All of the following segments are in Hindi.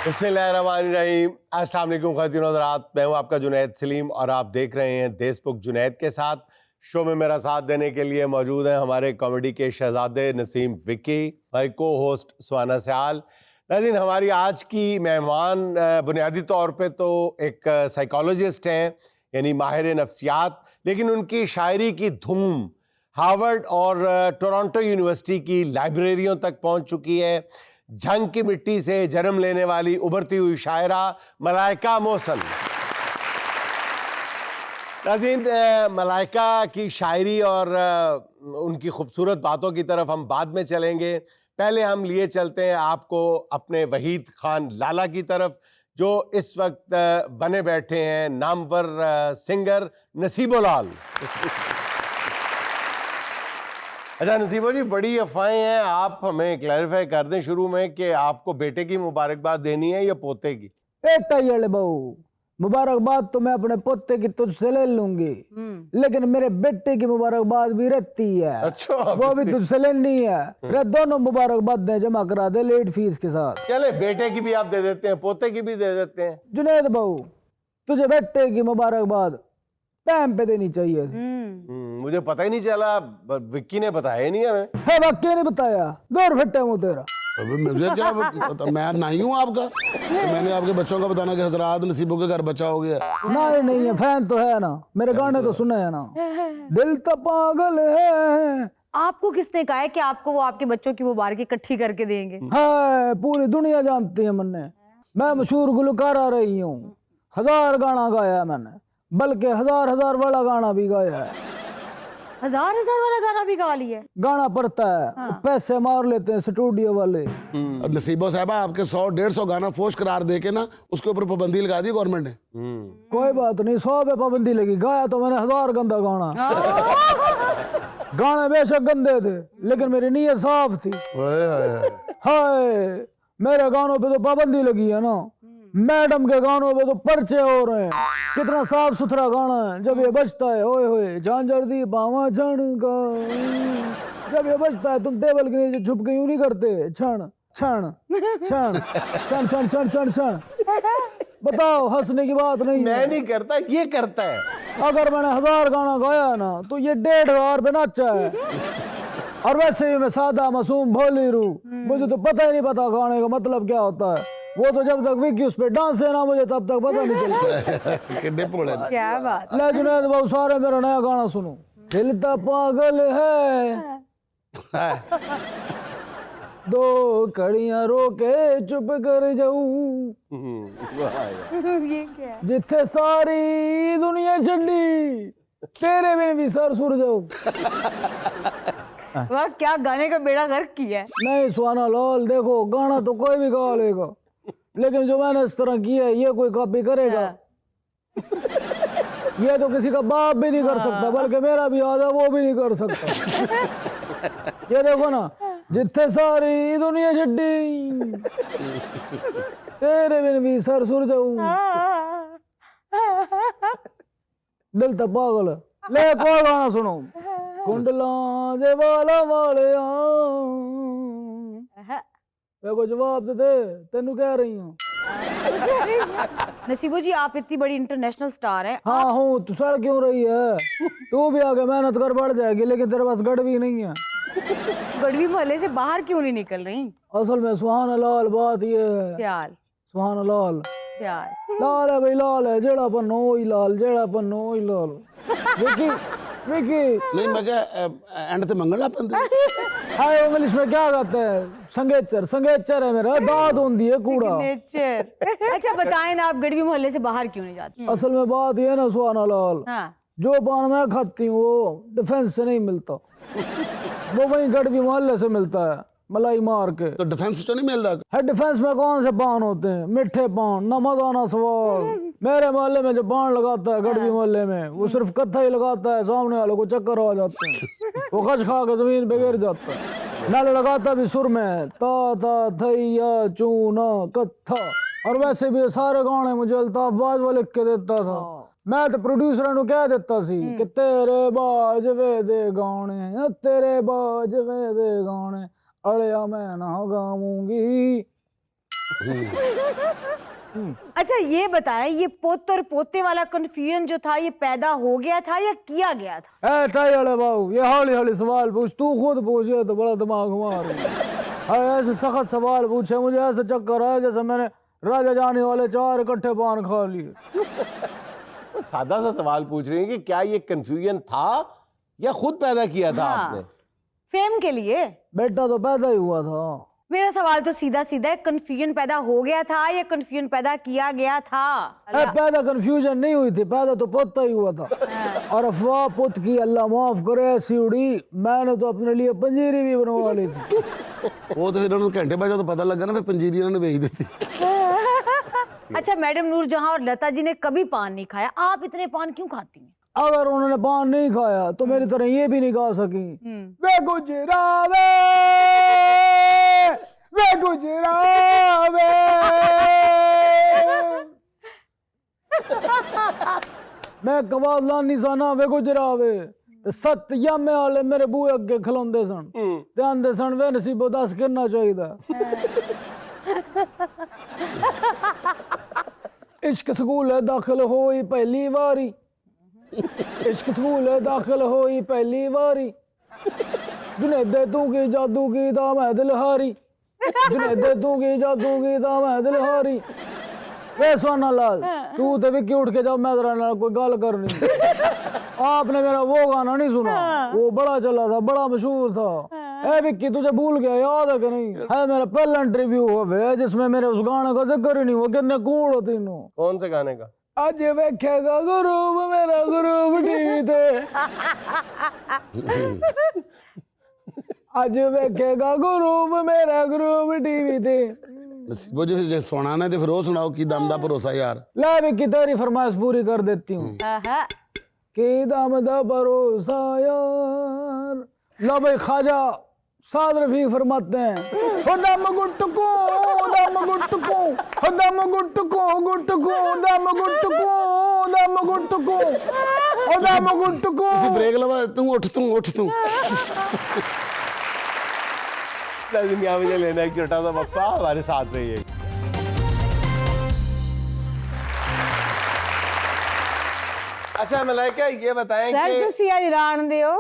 बिस्मिल्लाहिर्रहमानिर्रहीम। अस्सलाम वालेकुम ख़वातीन और हज़रात, मैं हूं आपका जुनैद सलीम और आप देख रहे हैं देशबुक जुनैद के साथ। शो में मेरा साथ देने के लिए मौजूद हैं हमारे कॉमेडी के शहजादे नसीम विक्की, हमारी को होस्ट सुहाना सयाल। नाज़रीन, हमारी आज की मेहमान बुनियादी तौर पे तो एक साइकोलॉजिस्ट हैं, यानी माहिर नफ्सियात, लेकिन उनकी शायरी की धूम हार्वर्ड और टोरंटो यूनिवर्सिटी की लाइब्रेरियों तक पहुंच चुकी है। झंग की मिट्टी से जन्म लेने वाली उभरती हुई शायरा मलाइका मोहसन। नाज़रीन, मलाइका की शायरी और उनकी खूबसूरत बातों की तरफ हम बाद में चलेंगे। पहले हम लिए चलते हैं आपको अपने वहीद खान लाला की तरफ, जो इस वक्त बने बैठे हैं नामवर सिंगर नसीबोलाल। अच्छा नसीबो जी, बड़ी अफवाहें हैं, आप हमें क्लैरिफाई कर दें शुरू में कि आपको बेटे की मुबारकबाद देनी है या पोते की? बेटा ये बहू, मुबारकबाद तो मैं अपने पोते की तुझसे ले लूंगी, लेकिन मेरे बेटे की मुबारकबाद भी रहती है। अच्छा, वो भी तुझसे लेनी है। रे दोनों मुबारकबाद जमा करा दे लेट फीस के साथ। चले, बेटे की भी आप दे देते हैं, पोते की भी दे देते हैं। जुनैद बहू, तुझे बेटे की मुबारकबाद टाइम पे देनी चाहिए। मुझे पता ही नहीं चला, विक्की ने बताया ही नहीं हमें। है वाकई नहीं बताया, दौर फट्टे मुंह तेरा। अबे मुझे क्या पता, मैं नहीं हूँ आपका। तो मैंने आपके बच्चों का बताना कि हजरात नसीबों के घर बच्चा हो गया। नहीं है, फैन तो है ना, मेरे गाने तो सुने है ना। दिल तो पागल है। आपको किसने कहा है कि आपको वो आपके बच्चों की मुबारक इकट्ठी करके देंगे? है, पूरी दुनिया जानती है मन्ने। मैं मशहूर गुलकार आ रही हूँ, 1000 गाना गाया है मैंने, बल्कि 1000 वाला गाना भी गाया है। 1000 वाला गाना भी गा लिया? गाना पड़ता है। हाँ। पैसे मार लेते हैं स्टूडियो वाले। नसीबो साहबा, आपके 100-150 गाना फोश करार दे के ना उसके ऊपर पाबंदी लगा दी गवर्नमेंट ने। कोई बात नहीं, 100 पे पाबंदी लगी। गाया तो मैंने 1000 गंदा गाना। गाने बेशक गंदे थे, लेकिन मेरी नीयत साफ थी। हाय, मेरे गानों पे तो पाबंदी लगी है ना, मैडम के गानों पे तो पर्चे हो रहे हैं। कितना साफ सुथरा गाना है। जब ये बजता है, ओए होए झांझर दी बावा छण का, जब ये बजता है तुम टेबल के नीचे छुप के यूं नहीं करते, छण छण छण छण छण छण छण छण। बताओ, हंसने की बात नहीं है। मैं नहीं करता, ये करता है। अगर मैंने 1000 गाना गाया है ना, तो ये 1500 पे नाचा है। और वैसे भी मैं सादा मासूम भोली रू, मुझे तो पता ही नहीं पता गाने का मतलब क्या होता है। वो तो जब तक विक्की उस पे डांस है ना, मुझे तब तक पता नहीं चलता। कितने पोड़े। क्या बात। ले जुनैद बहुत सारे मेरा नया गाना सुनो। दिल तो पागल है, दो कड़ियां रोके चुप कर जाऊं, ये क्या? जिथे सारी दुनिया छड़ी तेरे बिन भी सर सुर जाऊं। वाह, क्या गाने का बेड़ा गर्क किया है। नहीं सुहाना लाल, देखो गाना तो कोई भी गा लेगा, लेकिन जो मैंने इस तरह किया है, ये कोई कॉपी करेगा? ये तो किसी का बाप भी नहीं कर सकता, बल्कि मेरा भी आधा वो भी नहीं कर सकता। ये देखो ना, जिथे सारी दुनिया छड्डी तेरे बिन भी सर सुर जाऊं, दिल तो पागल है। ले कोई गाना सुनो। कुंडला दे वाला वाले को जवाब दे दे, तेनू कह रही हूँ। नसीबो जी, आप इतनी बड़ी इंटरनेशनल स्टार हैं। हाँ हूँ, तू सड़ क्यों रही है? तू भी आगे मेहनत कर, बढ़ जाएगी, लेकिन तेरे पास गढ़ भी नहीं है। गढ़वी मोहल्ले से बाहर क्यों नहीं निकल रही? असल में सुहाना लाल, बात ये है। सियाल सुहाना लाल सियाल लाल है भाई, लाल है। जेड़ा पन्नो ही लाल, जेड़ा पन्नो ही लाल। विकी विकी नहीं, मैं क्या एंड से मंगल आप हाय, इंग्लिश में क्या कहते हैं? संगेचर। संगेचर है मेरा, दाद होती है कूड़ा। अच्छा बताएं ना, आप गढ़वी मोहल्ले से बाहर क्यों नहीं जाते? असल में बात ये है ना सुहाना लाल, हाँ। जो पान मैं खाती हूँ वो डिफेंस से नहीं मिलता, वो वहीं गढ़वी मोहल्ले से मिलता है, मलाई मार के। तो डिफेंस तो नहीं मिलता है? डिफेंस में कौन से पान होते हैं? मिठे पान, ना मजा ना स्वाद। मेरे मोहल्ले में जो पान लगाता है गढ़वी मोहल्ले में, वो सिर्फ कत्था ही लगाता है, सामने वालों को चक्कर आ जाते हैं, वो खच खा के जमीन पे गिर जाता है। नाले लगाता भी सुर में, ता ता थैया चूना कत्था। और वैसे भी सारे गाने मुझे अल्ताफ बाजवा लिख के देता था। मैं तो प्रोड्यूसर नु कह देता सी कि तेरे बाज वे दे गाने, तेरे बाज वे दे गाने, अड़िया मैं ना गाऊंगी। अच्छा ये बताएं, ये पोत और पोते वाला कंफ्यूजन जो था, ये पैदा हो गया था या किया गया था? ए टाई वाले बाबू, ये हौली हौली सवाल पूछ, तू खुद पूछे तो बड़ा दिमाग मार। ऐसे सख्त सवाल पूछे मुझे, ऐसे चक्कर है जैसे मैंने राजा जाने वाले 4 इकट्ठे पान खा लिए। वो सादा सा सवाल पूछ रही हैं कि क्या ये कंफ्यूजन था या खुद पैदा किया था हाँ। आपने? फेम के लिए। बेटा तो पैदा ही हुआ था। मेरा सवाल तो सीधा सीधा है, कंफ्यूजन पैदा हो गया था या कंफ्यूजन पैदा किया गया था? पैदा कंफ्यूजन नहीं हुई थी, पैदा तो पोता ही हुआ था। और अफवाह पुत की अल्लाह माफ करे ऐसी उड़ी, मैंने तो अपने लिए पंजीरी भी बनवा ली थी। वो तो फिर उन्होंने घंटे बाद तो पता लगा ना, फिर पंजीरी उन्होंने बेच दी थी। अच्छा मैडम नूरजहां और लता जी ने कभी पान नहीं खाया, आप इतने पान क्यों खाती हैं? अगर उन्होंने पान नहीं खाया तो मेरी तरह ये भी नहीं खा सकी। वे गुजरावे, वे गुजरावे। मैं कवाद लानी साना वे गुजरावे ते 7 यामे वाले मेरे बूहे अगे खलोंदे सन ते आंदे सन वे नसीबो दस करना चाहिए। इश्क स्कूल दाखिल होई पहली बारी, इश्क स्कूल दाखिल होई पहली बारी, जुनैदे तू की जादू की दा मैं दिलहारी, जुनैदे तू की जादू की दा मैं दिलहारी। वे सोना लाल, तू तो विक्की उठ के जाओ, मैं तेरे नाल कोई गल करनी। आपने मेरा वो गाना नहीं सुना, वो बड़ा चला था, बड़ा मशहूर था। ए विक्की तुझे भूल गया, याद है कि नहीं? है मेरा पहला इंटरव्यू हुआ जिसमें मेरे उस गाने का जिक्र ही नहीं हुआ। कितने कूल होती नो। कौन से गाने का? आज वेखेगा गुरूब मेरा गुरूब टीवी ते, आज वेखेगा गुरूब मेरा गुरूब टीवी ते। नसीबो जी जे सुना ना तो फिर वो सुनाओ की दम दा भरोसा यार। ले विक्की तेरी फरमाइश पूरी कर देती हूँ। आहा। की दम दा भरोसा यार। लो भाई ख्वाजा साद रफीक फरमाते हैं, हो दम गुटको, दम गुटको, हो दम गुटको, गुटको, दम गुटको, दम गुटको, हो दम गुटको। ब्रेक लगा, तू उठ तू उठ तू। दुनिया मुझे लेना एक छोटा सा वक्फा, हमारे साथ रहिए। अच्छा मलाइका ये बताएं सर कि ਤੁਸੀਂ ਅੱਜ ਰਾਣ ਦਿਓ,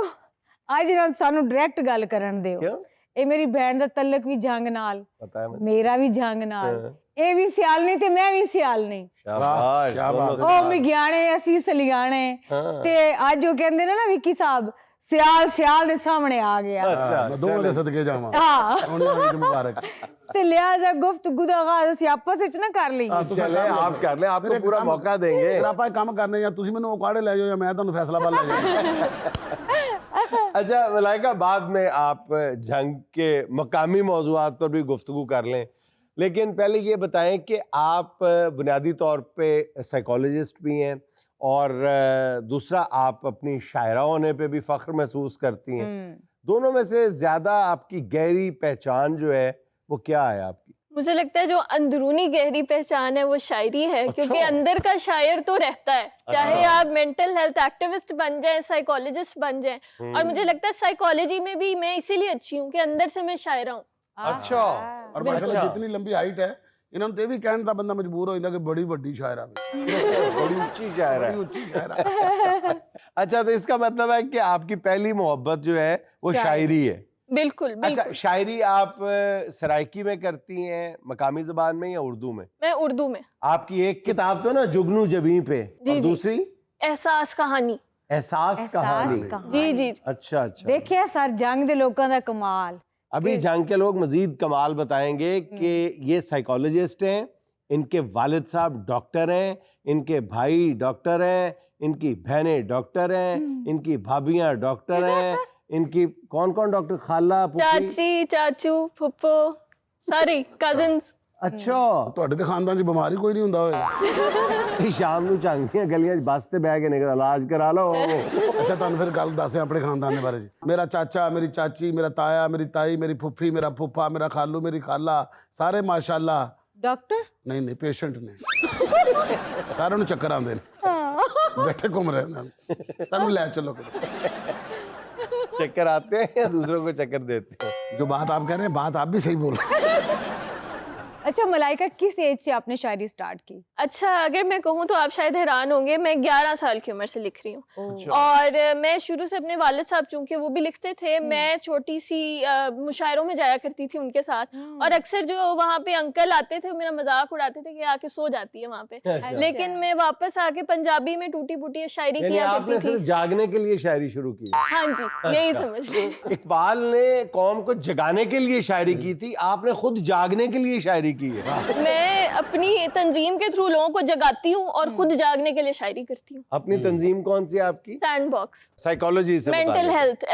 ਅੱਜ ਨਾਲ ਸਾਨੂੰ ਡਾਇਰੈਕਟ ਗੱਲ ਕਰਨ ਦਿਓ। क्यों? ਇਹ ਮੇਰੀ ਭੈਣ ਦਾ ਤਲਕ ਵੀ ਜੰਗ ਨਾਲ, पता है मुझे। ਮੇਰਾ ਵੀ ਜੰਗ ਨਾਲ। ਇਹ ਵੀ ਸਿਆਲ ਨਹੀਂ ਤੇ ਮੈਂ ਵੀ ਸਿਆਲ ਨਹੀਂ। शाबाश, दोनों से। ਉਹ ਵਿਗਿਆਣੇ ਅਸੀਂ ਸਲਿਆਣੇ। हाँ। ਤੇ ਅੱਜ ਉਹ ਕਹਿੰਦੇ ਨੇ ਨਾ ਵਿੱਕੀ ਸਾਹਿਬ, ਸਿਆਲ ਸਿਆਲ ਦੇ ਸਾਹਮਣੇ ਆ ਗਿਆ। अच्छा दोनों दे सदके जावा। ਹਾਂ सोने वाली मुबारक। ਤੇ ਲਿਆਜ਼ਾ ਗੁਫ਼ਤਗੂ ਦਾ ਆਗਾਜ਼ ਅਸੀਂ ਆਪਸ ਵਿੱਚ ਨਾ ਕਰ ਲਈਏ। चले आप कर लें, आपको पूरा मौका देंगे। फिर आप काम करने या तुसी मैनू काड़े ले जाओ या मैं तुहानू फैसलाबाद ले जाऊं। अच्छा मलाइका बाद में आप जंग के मकामी मौज़ूआत पर भी गुफ्तगू कर लें, लेकिन पहले ये बताएं कि आप बुनियादी तौर पे साइकोलॉजिस्ट भी हैं और दूसरा आप अपनी शायरा होने पे भी फ़ख्र महसूस करती हैं। दोनों में से ज़्यादा आपकी गहरी पहचान जो है वो क्या है आपकी? मुझे लगता है जो अंदरूनी गहरी पहचान है वो शायरी है। अच्छा। क्योंकि अंदर का शायर तो रहता है, चाहे आप मेंटल हेल्थ एक्टिविस्ट बन जाएं, साइकोलॉजिस्ट बन जाएं। और मुझे लगता है साइकोलॉजी में भी मैं इसीलिए अच्छी हूँ कि अंदर से मैं शायरा हूँ। अच्छा। और माशाल्लाह जितनी लंबी हाइट है इन्होंने तो ये भी कहने का बंदा मजबूर हो जाता कि बड़ी बड़ी शायरा है, बड़ी ऊंची शायरा है। बड़ी ऊंची शायरा। अच्छा तो इसका मतलब है कि आपकी पहली मोहब्बत जो है वो शायरी है। बिल्कुल अच्छा बिल्कुल। शायरी आप सराइकी में करती हैं, मकामी जबान में या उर्दू में? मैं उर्दू में। आपकी एक किताब तो ना जुगनू जबी पे, जी, और जी। दूसरी एहसास कहानी। एहसास कहानी। जी जी। अच्छा अच्छा। देखिए सर जंग दे लोगों का कमाल। अभी जंग के लोग मजीद कमाल बताएंगे कि ये साइकोलॉजिस्ट हैं, इनके वालिद साहब डॉक्टर हैं, इनके भाई डॉक्टर हैं, इनकी बहनें डॉक्टर हैं, इनकी भाभियां डॉक्टर हैं, इनकी कौन कौन डॉक्टर? खाला, फूफी? चाची, चाचू, फुप्पो, सारी कजिन्स। अच्छा ਤੁਹਾਡੇ ਤੇ ਖਾਨਦਾਨ 'ਚ ਬਿਮਾਰੀ ਕੋਈ ਨਹੀਂ ਹੁੰਦਾ ਹੋਏਗਾ। शाम ਨੂੰ ਜਾਂਦੀਆਂ ਗਲੀਆਂ 'ਚ ਬੱਸ ਤੇ ਬਹਿ ਕੇ ਨਿਕਲ ਇਲਾਜ ਕਰਾ ਲਓ। ਅੱਛਾ ਤੁਹਾਨੂੰ ਫਿਰ ਗੱਲ ਦੱਸੇ ਆਪਣੇ ਖਾਨਦਾਨ ਦੇ ਬਾਰੇ ਜੀ। ਮੇਰਾ ਚਾਚਾ, ਮੇਰੀ ਚਾਚੀ, ਮੇਰਾ ਤਾਇਆ, ਮੇਰੀ ਤਾਈ, ਮੇਰੀ ਫੁੱਫੀ, ਮੇਰਾ ਫੁੱਫਾ, ਮੇਰਾ ਖਾਲੂ, ਮੇਰੀ ਖਾਲਾ, ਸਾਰੇ ਮਾਸ਼ਾਅੱਲਾ। डॉक्टर ਨਹੀਂ ਨਹੀਂ ਪੇਸ਼ੈਂਟ ਨੇ, ਸਾਰਿਆਂ ਨੂੰ ਚੱਕਰ ਆਉਂਦੇ ਨੇ, ਬੈਠੇ ਘੁੰਮ ਰਹੇ ਨੇ, ਸਾਨੂੰ ਲੈ ਚੱਲੋ ਕਿਤੇ। चक्कर आते हैं या दूसरों को चक्कर देते हैं? जो बात आप कह रहे हैं बात आप भी सही बोल रहे हैं। अच्छा मलाइका, किस एज से आपने शायरी स्टार्ट की? अच्छा, अगर मैं कहूँ तो आप शायद हैरान होंगे, मैं 11 साल की उम्र से लिख रही हूँ। और मैं शुरू से अपने वालिद साहब, चूंकि वो भी लिखते थे, मैं छोटी सी मुशायरों में जाया करती थी उनके साथ, और अक्सर जो वहाँ पे अंकल आते थे मेरा मजाक उड़ाते थे कि आके सो जाती है वहाँ पे, लेकिन मैं वापस आके पंजाबी में टूटी फूटी शायरी यानी किया आपने करती सिर्फ थी। जागने के लिए शायरी शुरू की? हाँ जी, यही समझ लीजिए। इकबाल ने कौम को जगाने के लिए शायरी की थी, आपने खुद जागने के लिए शायरी की है। मैं अपनी तंजीम के थ्रू लोगों को जगाती हूँ और खुद जागने के लिए शायरी करती हूँ। अपनी तंजीम कौन सी है आपकी? सैंडबॉक्स, साइकोलॉजी से मेंटल मुताल्लिक। हेल्थ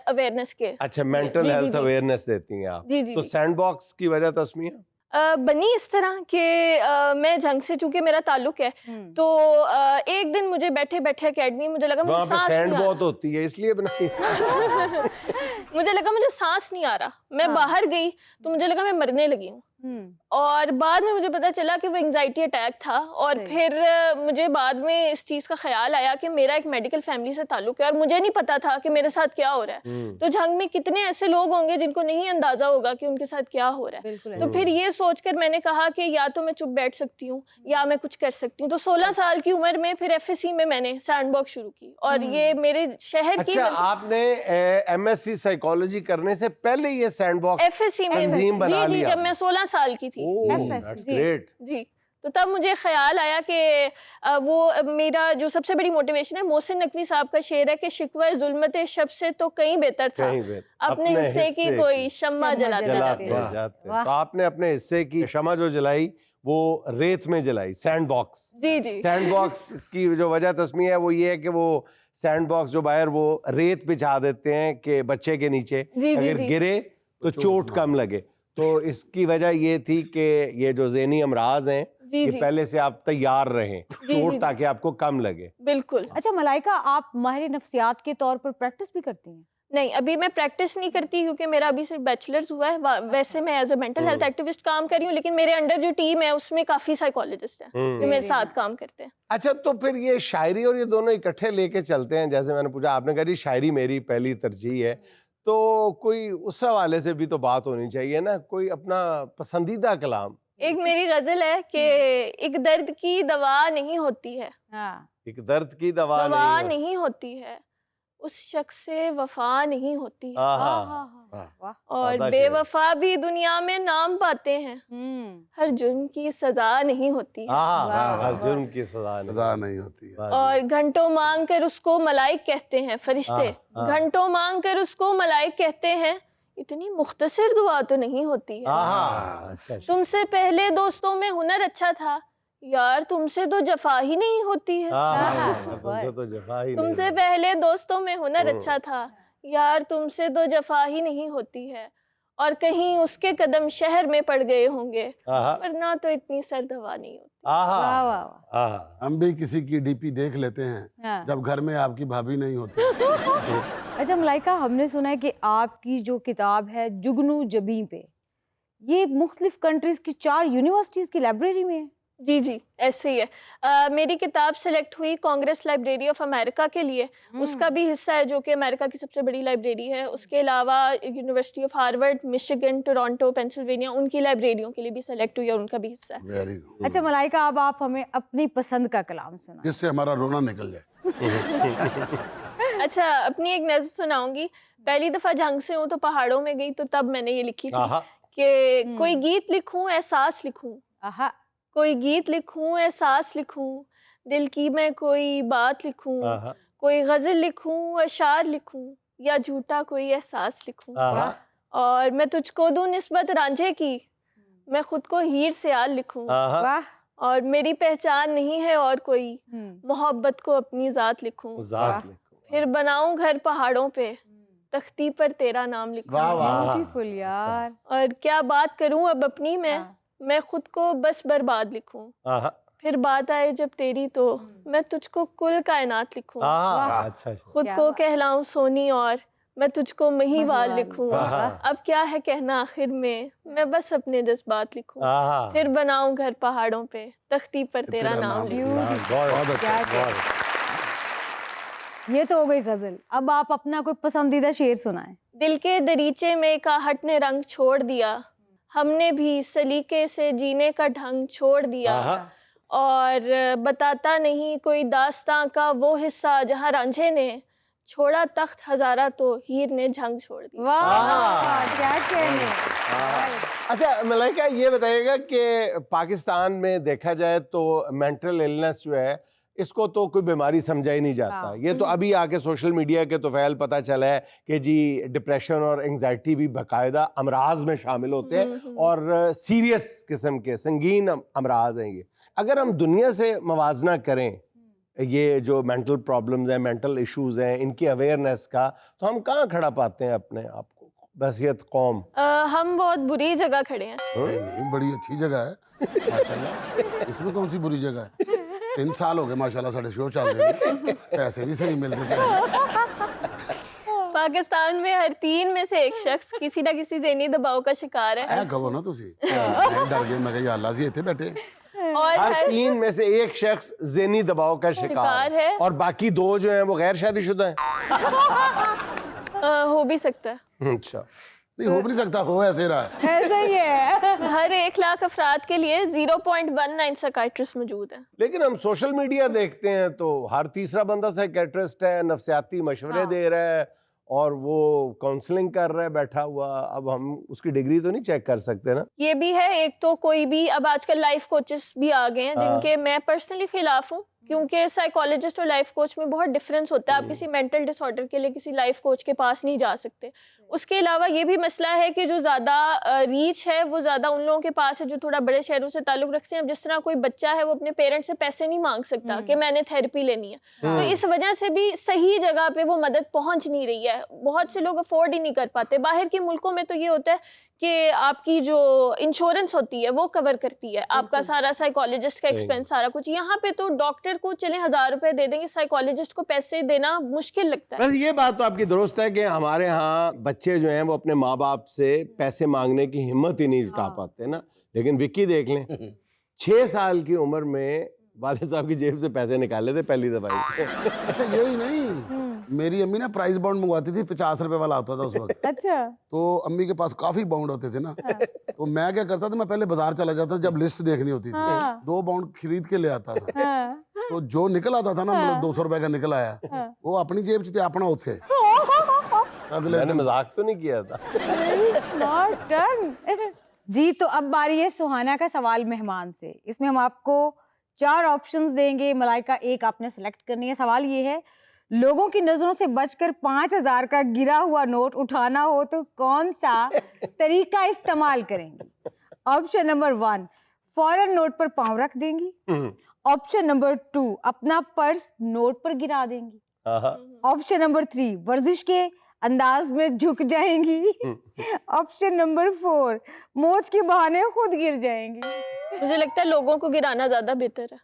अवेयरनेस के। अच्छा, मेंटल जी, जी, हेल्थ जी। अवेयरनेस देती हैं आप। जी, जी, तो जी। सैंडबॉक्स की वजह तस्मीया? बनी इस तरह कि मैं जंग से, चूंकि मेरा ताल्लुक है, तो एक दिन मुझे बैठे बैठे एकेडमी, मुझे लगा मुझे वहाँ पे सांस सैंड नहीं आ बहुत होती है इसलिए बनाई। रहा। मुझे लगा मुझे सांस नहीं आ रहा, मैं बाहर गई तो मुझे लगा मैं मरने लगी हूँ। और बाद में मुझे पता चला कि वो एंजाइटी अटैक था, और फिर मुझे बाद में इस चीज़ का ख्याल आया कि मेरा एक मेडिकल फैमिली से ताल्लुक है और मुझे नहीं पता था कि मेरे साथ क्या हो रहा है। तो जंग में कितने ऐसे लोग होंगे जिनको नहीं अंदाजा होगा कि उनके साथ क्या हो रहा है। तो फिर ये सोचकर मैंने कहा कि या तो मैं चुप बैठ सकती हूँ या मैं कुछ कर सकती हूँ। तो 16 साल की उम्र में फिर FSC में मैंने सैंडबॉक्स शुरू की, और ये मेरे शहर की। अच्छा, आपने MSc साइकोलॉजी करने से पहले ये सैंडबॉक्स FSC में, तंजीम बना जी, लिया? जब मैं 16 साल की थी। That's great. जी, तो तब मुझे ख्याल आया कि वो मेरा जो सबसे बड़ी मोटिवेशन है, मोहसिन नकवी साहब का शेर है कि शिकवा जुल्मत शब से तो कहीं बेहतर था कहीं बेहतर, अपने हिस्से की कोई शम्मा जलाते जलाते जाते। जाते। तो आपने अपने हिस्से की शमा जो जलाई वो रेत में जलाई, सैंडबॉक्स। जी, जी। सैंडबॉक्स की जो वजह तस्मीर है वो ये है कि वो सैंडबॉक्स जो बाहर वो रेत बिछा देते हैं कि बच्चे के नीचे जी, जी, अगर जी। गिरे तो चोट कम लगे। तो इसकी वजह ये थी कि ये जो ज़हनी अमराज हैं जी, ये जी। पहले से आप तैयार रहें जी, चोट जी। ताकि आपको कम लगे। बिल्कुल। अच्छा मलाइका, आप माहिर नफ्सियात के तौर पर प्रैक्टिस भी करती हैं? नहीं, अभी मैं प्रैक्टिस नहीं करती क्योंकि मेरा अभी सिर्फ बैचलर्स हुआ है। वैसे मैं as a mental health activist काम कर रही हूँ, लेकिन मेरे अंडर जो टीम है उसमें काफ़ी साइकोलॉजिस्ट हैं जो मेरे साथ काम करते हैं। अच्छा, तो फिर ये शायरी और ये दोनों इकट्ठे लेके चलते हैं। जैसे मैंने पूछा, आपने कहा जी शायरी मेरी पहली तरजीह है, तो कोई उस हवाले से भी तो बात होनी चाहिए ना, कोई अपना पसंदीदा कलाम। एक मेरी गजल है कि एक दर्द की दवा नहीं होती है, एक दर्द की दवा दवा नहीं नहीं होती है, उस शख्स से वफा नहीं होती है, वाह। और सादा बेवफा भी दुनिया में नाम पाते हैं, हर जुर्म की सजा नहीं होती है, हर जुर्म की सजा सजा नहीं होती है। और घंटों मांग कर उसको मलाइक कहते हैं फरिश्ते, घंटों मांग कर उसको मलाइक कहते हैं, इतनी मुख्तसर दुआ तो नहीं होती है। अच्छा, तुमसे पहले दोस्तों में हुनर अच्छा था, यार तुमसे तो जफा ही नहीं होती है। तुमसे तो जफा ही तुमसे नहीं। पहले दोस्तों में हुनर अच्छा था, यार तुमसे तो जफा ही नहीं होती है, और कहीं उसके कदम शहर में पड़ गए होंगे, वरना तो इतनी सर्द हवा नहीं होती। हम भी किसी की डीपी देख लेते हैं जब घर में आपकी भाभी नहीं होती। अच्छा मलाइका, हमने सुना है कि आपकी जो किताब है जुगनू जबी पे, ये मुख्तलिफ कंट्रीज की 4 यूनिवर्सिटीज की लाइब्रेरी में है। जी जी, ऐसे ही है। मेरी किताब सेलेक्ट हुई कांग्रेस लाइब्रेरी ऑफ अमेरिका के लिए, उसका भी हिस्सा है जो कि अमेरिका की सबसे बड़ी लाइब्रेरी है। उसके अलावा university of Harvard, Michigan, Toronto, Pennsylvania, उनकी लाइब्रेरियों के लिए भी सेलेक्ट हुई और उनका भी हिस्सा है। Very good. अच्छा मलाइका, अब आप हमें अपनी पसंद का कलाम सुनाएं। जिससे हमारा रोना निकल जाए। अच्छा, अपनी एक नज़्म सुनाऊंगी। पहली दफ़ा जंग से हूँ तो पहाड़ों में गई, तो तब मैंने ये लिखी थी कि कोई गीत लिखूं एहसास लिखूं, कोई गीत लिखूं एहसास लिखूं, दिल की मैं कोई बात लिखूं, कोई गज़ल लिखूं अशार लिखूं, या झूठा कोई एहसास लिखूं, और मैं तुझको दूं निस्बत रांझे की, मैं खुद को हीर से आल लिखूं, और मेरी पहचान नहीं है और कोई, मोहब्बत को अपनी ज़ात लिखूं, फिर बनाऊं घर पहाड़ों पे, तख्ती पर तेरा नाम लिखूं। ब्यूटीफुल यार। और क्या बात करूं अब अपनी मैं खुद को बस बर्बाद लिखूं, फिर बात आए जब तेरी तो मैं तुझको कुल कायनात लिखूं, खुद को कहलाऊं सोनी और मैं तुझको महीवाल लिखूं, अब क्या है कहना आखिर में, मैं बस अपने जज्बात लिखूं, फिर बनाऊं घर पहाड़ों पे, तख्ती पर तेरा नाम लिखूं। ये तो हो गई गजल, अब आप अपना कोई पसंदीदा शेर सुनाएं। दिल के दरीचे में काहट ने रंग छोड़ दिया, हमने भी सलीके से जीने का ढंग छोड़ दिया, और बताता नहीं कोई दास्तां का वो हिस्सा जहाँ रांझे ने छोड़ा तख्त हजारा तो हीर ने झंग छोड़ दिया। वाह क्या कहने। अच्छा मलाइका, ये बताइएगा कि पाकिस्तान में देखा जाए तो मेंटल इलनेस जो है इसको तो कोई बीमारी समझा ही नहीं जाता। ये तो अभी आके सोशल मीडिया के तो फैल पता चला है कि जी डिप्रेशन और एंजाइटी भी बाकायदा अमराज में शामिल होते हैं और सीरियस किस्म के संगीन अमराज हैं ये। अगर हम दुनिया से मवाजना करें ये जो मेंटल प्रॉब्लम्स हैं, मेंटल इश्यूज हैं, इनकी अवेयरनेस का, तो हम कहाँ खड़ा पाते हैं अपने आप को बहसियत कौम? हम बहुत बुरी जगह खड़े हैं। नहीं, बड़ी अच्छी जगह है माशाल्लाह। इसमें कौन सी बुरी जगह है? 3 साल हो गए माशाल्लाह साढ़े शो चल रहे हैं, पैसे भी सही मिल रहे हैं। पाकिस्तान में हर 3 में से 1 शख्स किसी ना किसी ज़हनी दबाव का शिकार है। ऐ कहो ना तुसी, मैं डर गई, मैं कहा या अल्लाह जी इतने बैठे। और हर 3 में से 1 शख्स ज़हनी दबाव का शिकार है और बाकी 2 जो हैं वो गैर शादीशुदा हैं। हो भी सकता है। अच्छा, नहीं हो भी नहीं सकता, हो ऐसे रहा है। ऐसा ही है। हर 1 लाख अफराद के लिए 0.19 साइकियाट्रिस्ट मौजूद है। लेकिन हम सोशल मीडिया देखते हैं तो हर तीसरा बंदा साइकियाट्रिस्ट है, नफ्सियाती मशवरे दे रहा है और वो काउंसलिंग कर रहा है बैठा हुआ। अब हम उसकी डिग्री तो नहीं चेक कर सकते ना। ये भी है, एक तो कोई भी अब आजकल लाइफ कोचेस भी आ गए हैं जिनके मैं पर्सनली खिलाफ हूँ, क्योंकि साइकोलॉजिस्ट और लाइफ कोच में बहुत डिफरेंस होता है। आप किसी मेंटल डिसऑर्डर के लिए किसी लाइफ कोच के पास नहीं जा सकते। उसके अलावा ये भी मसला है कि जो ज़्यादा रीच है वो ज़्यादा उन लोगों के पास है जो थोड़ा बड़े शहरों से ताल्लुक़ रखते हैं। अब जिस तरह कोई बच्चा है वो अपने पेरेंट्स से पैसे नहीं मांग सकता कि मैंने थेरेपी लेनी है, तो इस वजह से भी सही जगह पे वो मदद पहुंच नहीं रही है। बहुत से लोग अफोर्ड ही नहीं कर पाते। बाहर के मुल्कों में तो ये होता है कि आपकी जो इंश्योरेंस होती है वो कवर करती है आपका सारा साइकोलॉजिस्ट का एक्सपेंस, सारा कुछ। यहाँ पे तो डॉक्टर को चले 1000 रुपए दे देंगे, साइकोलॉजिस्ट को पैसे देना मुश्किल लगता है। बस ये बात तो आपकी दुरुस्त है कि हमारे यहाँ बच्चे जो हैं वो अपने माँ बाप से पैसे मांगने की हिम्मत ही नहीं जुटा पाते ना। लेकिन विक्की देख लें, 6 साल की उम्र में वाले साहब की जेब से पैसे निकाले थे पहली दफा। अच्छा यही नहीं, मेरी अम्मी ना प्राइस बाउंड मंगवाती थी, 50 रुपए वाला होता था उस वक्त। अच्छा। तो अम्मी के पास काफी बाउंड होते थे ना, तो मैं क्या करता था, मैं पहले बाजार चला जाता जब लिस्ट देखनी होती थी, 2 बाउंड खरीद के ले आता था। तो जो निकल आता था ना, मतलब 200 रुपए का निकल आया, वो अपनी जेब च थे, अपना उथे। अगले मैंने मजाक तो नहीं किया था। Smart turn. जी तो अब बारी है सुहाना का सवाल मेहमान से। इसमें हम आपको 4 ऑप्शंस देंगे, मलाइका एक आपने सेलेक्ट करनी है। सवाल ये है, लोगों की नजरों से बचकर 5000 का गिरा हुआ नोट उठाना हो तो कौन सा तरीका इस्तेमाल करेंगी? ऑप्शन नंबर 1, फौरन नोट पर पांव रख देंगी। ऑप्शन नंबर 2, अपना पर्स नोट पर गिरा देंगी। ऑप्शन नंबर 3, वर्जिश के अंदाज में झुक जाएंगी। ऑप्शन नंबर 4, मोच के बहाने खुद गिर जाएंगी। मुझे लगता है लोगों को गिराना ज्यादा बेहतर है।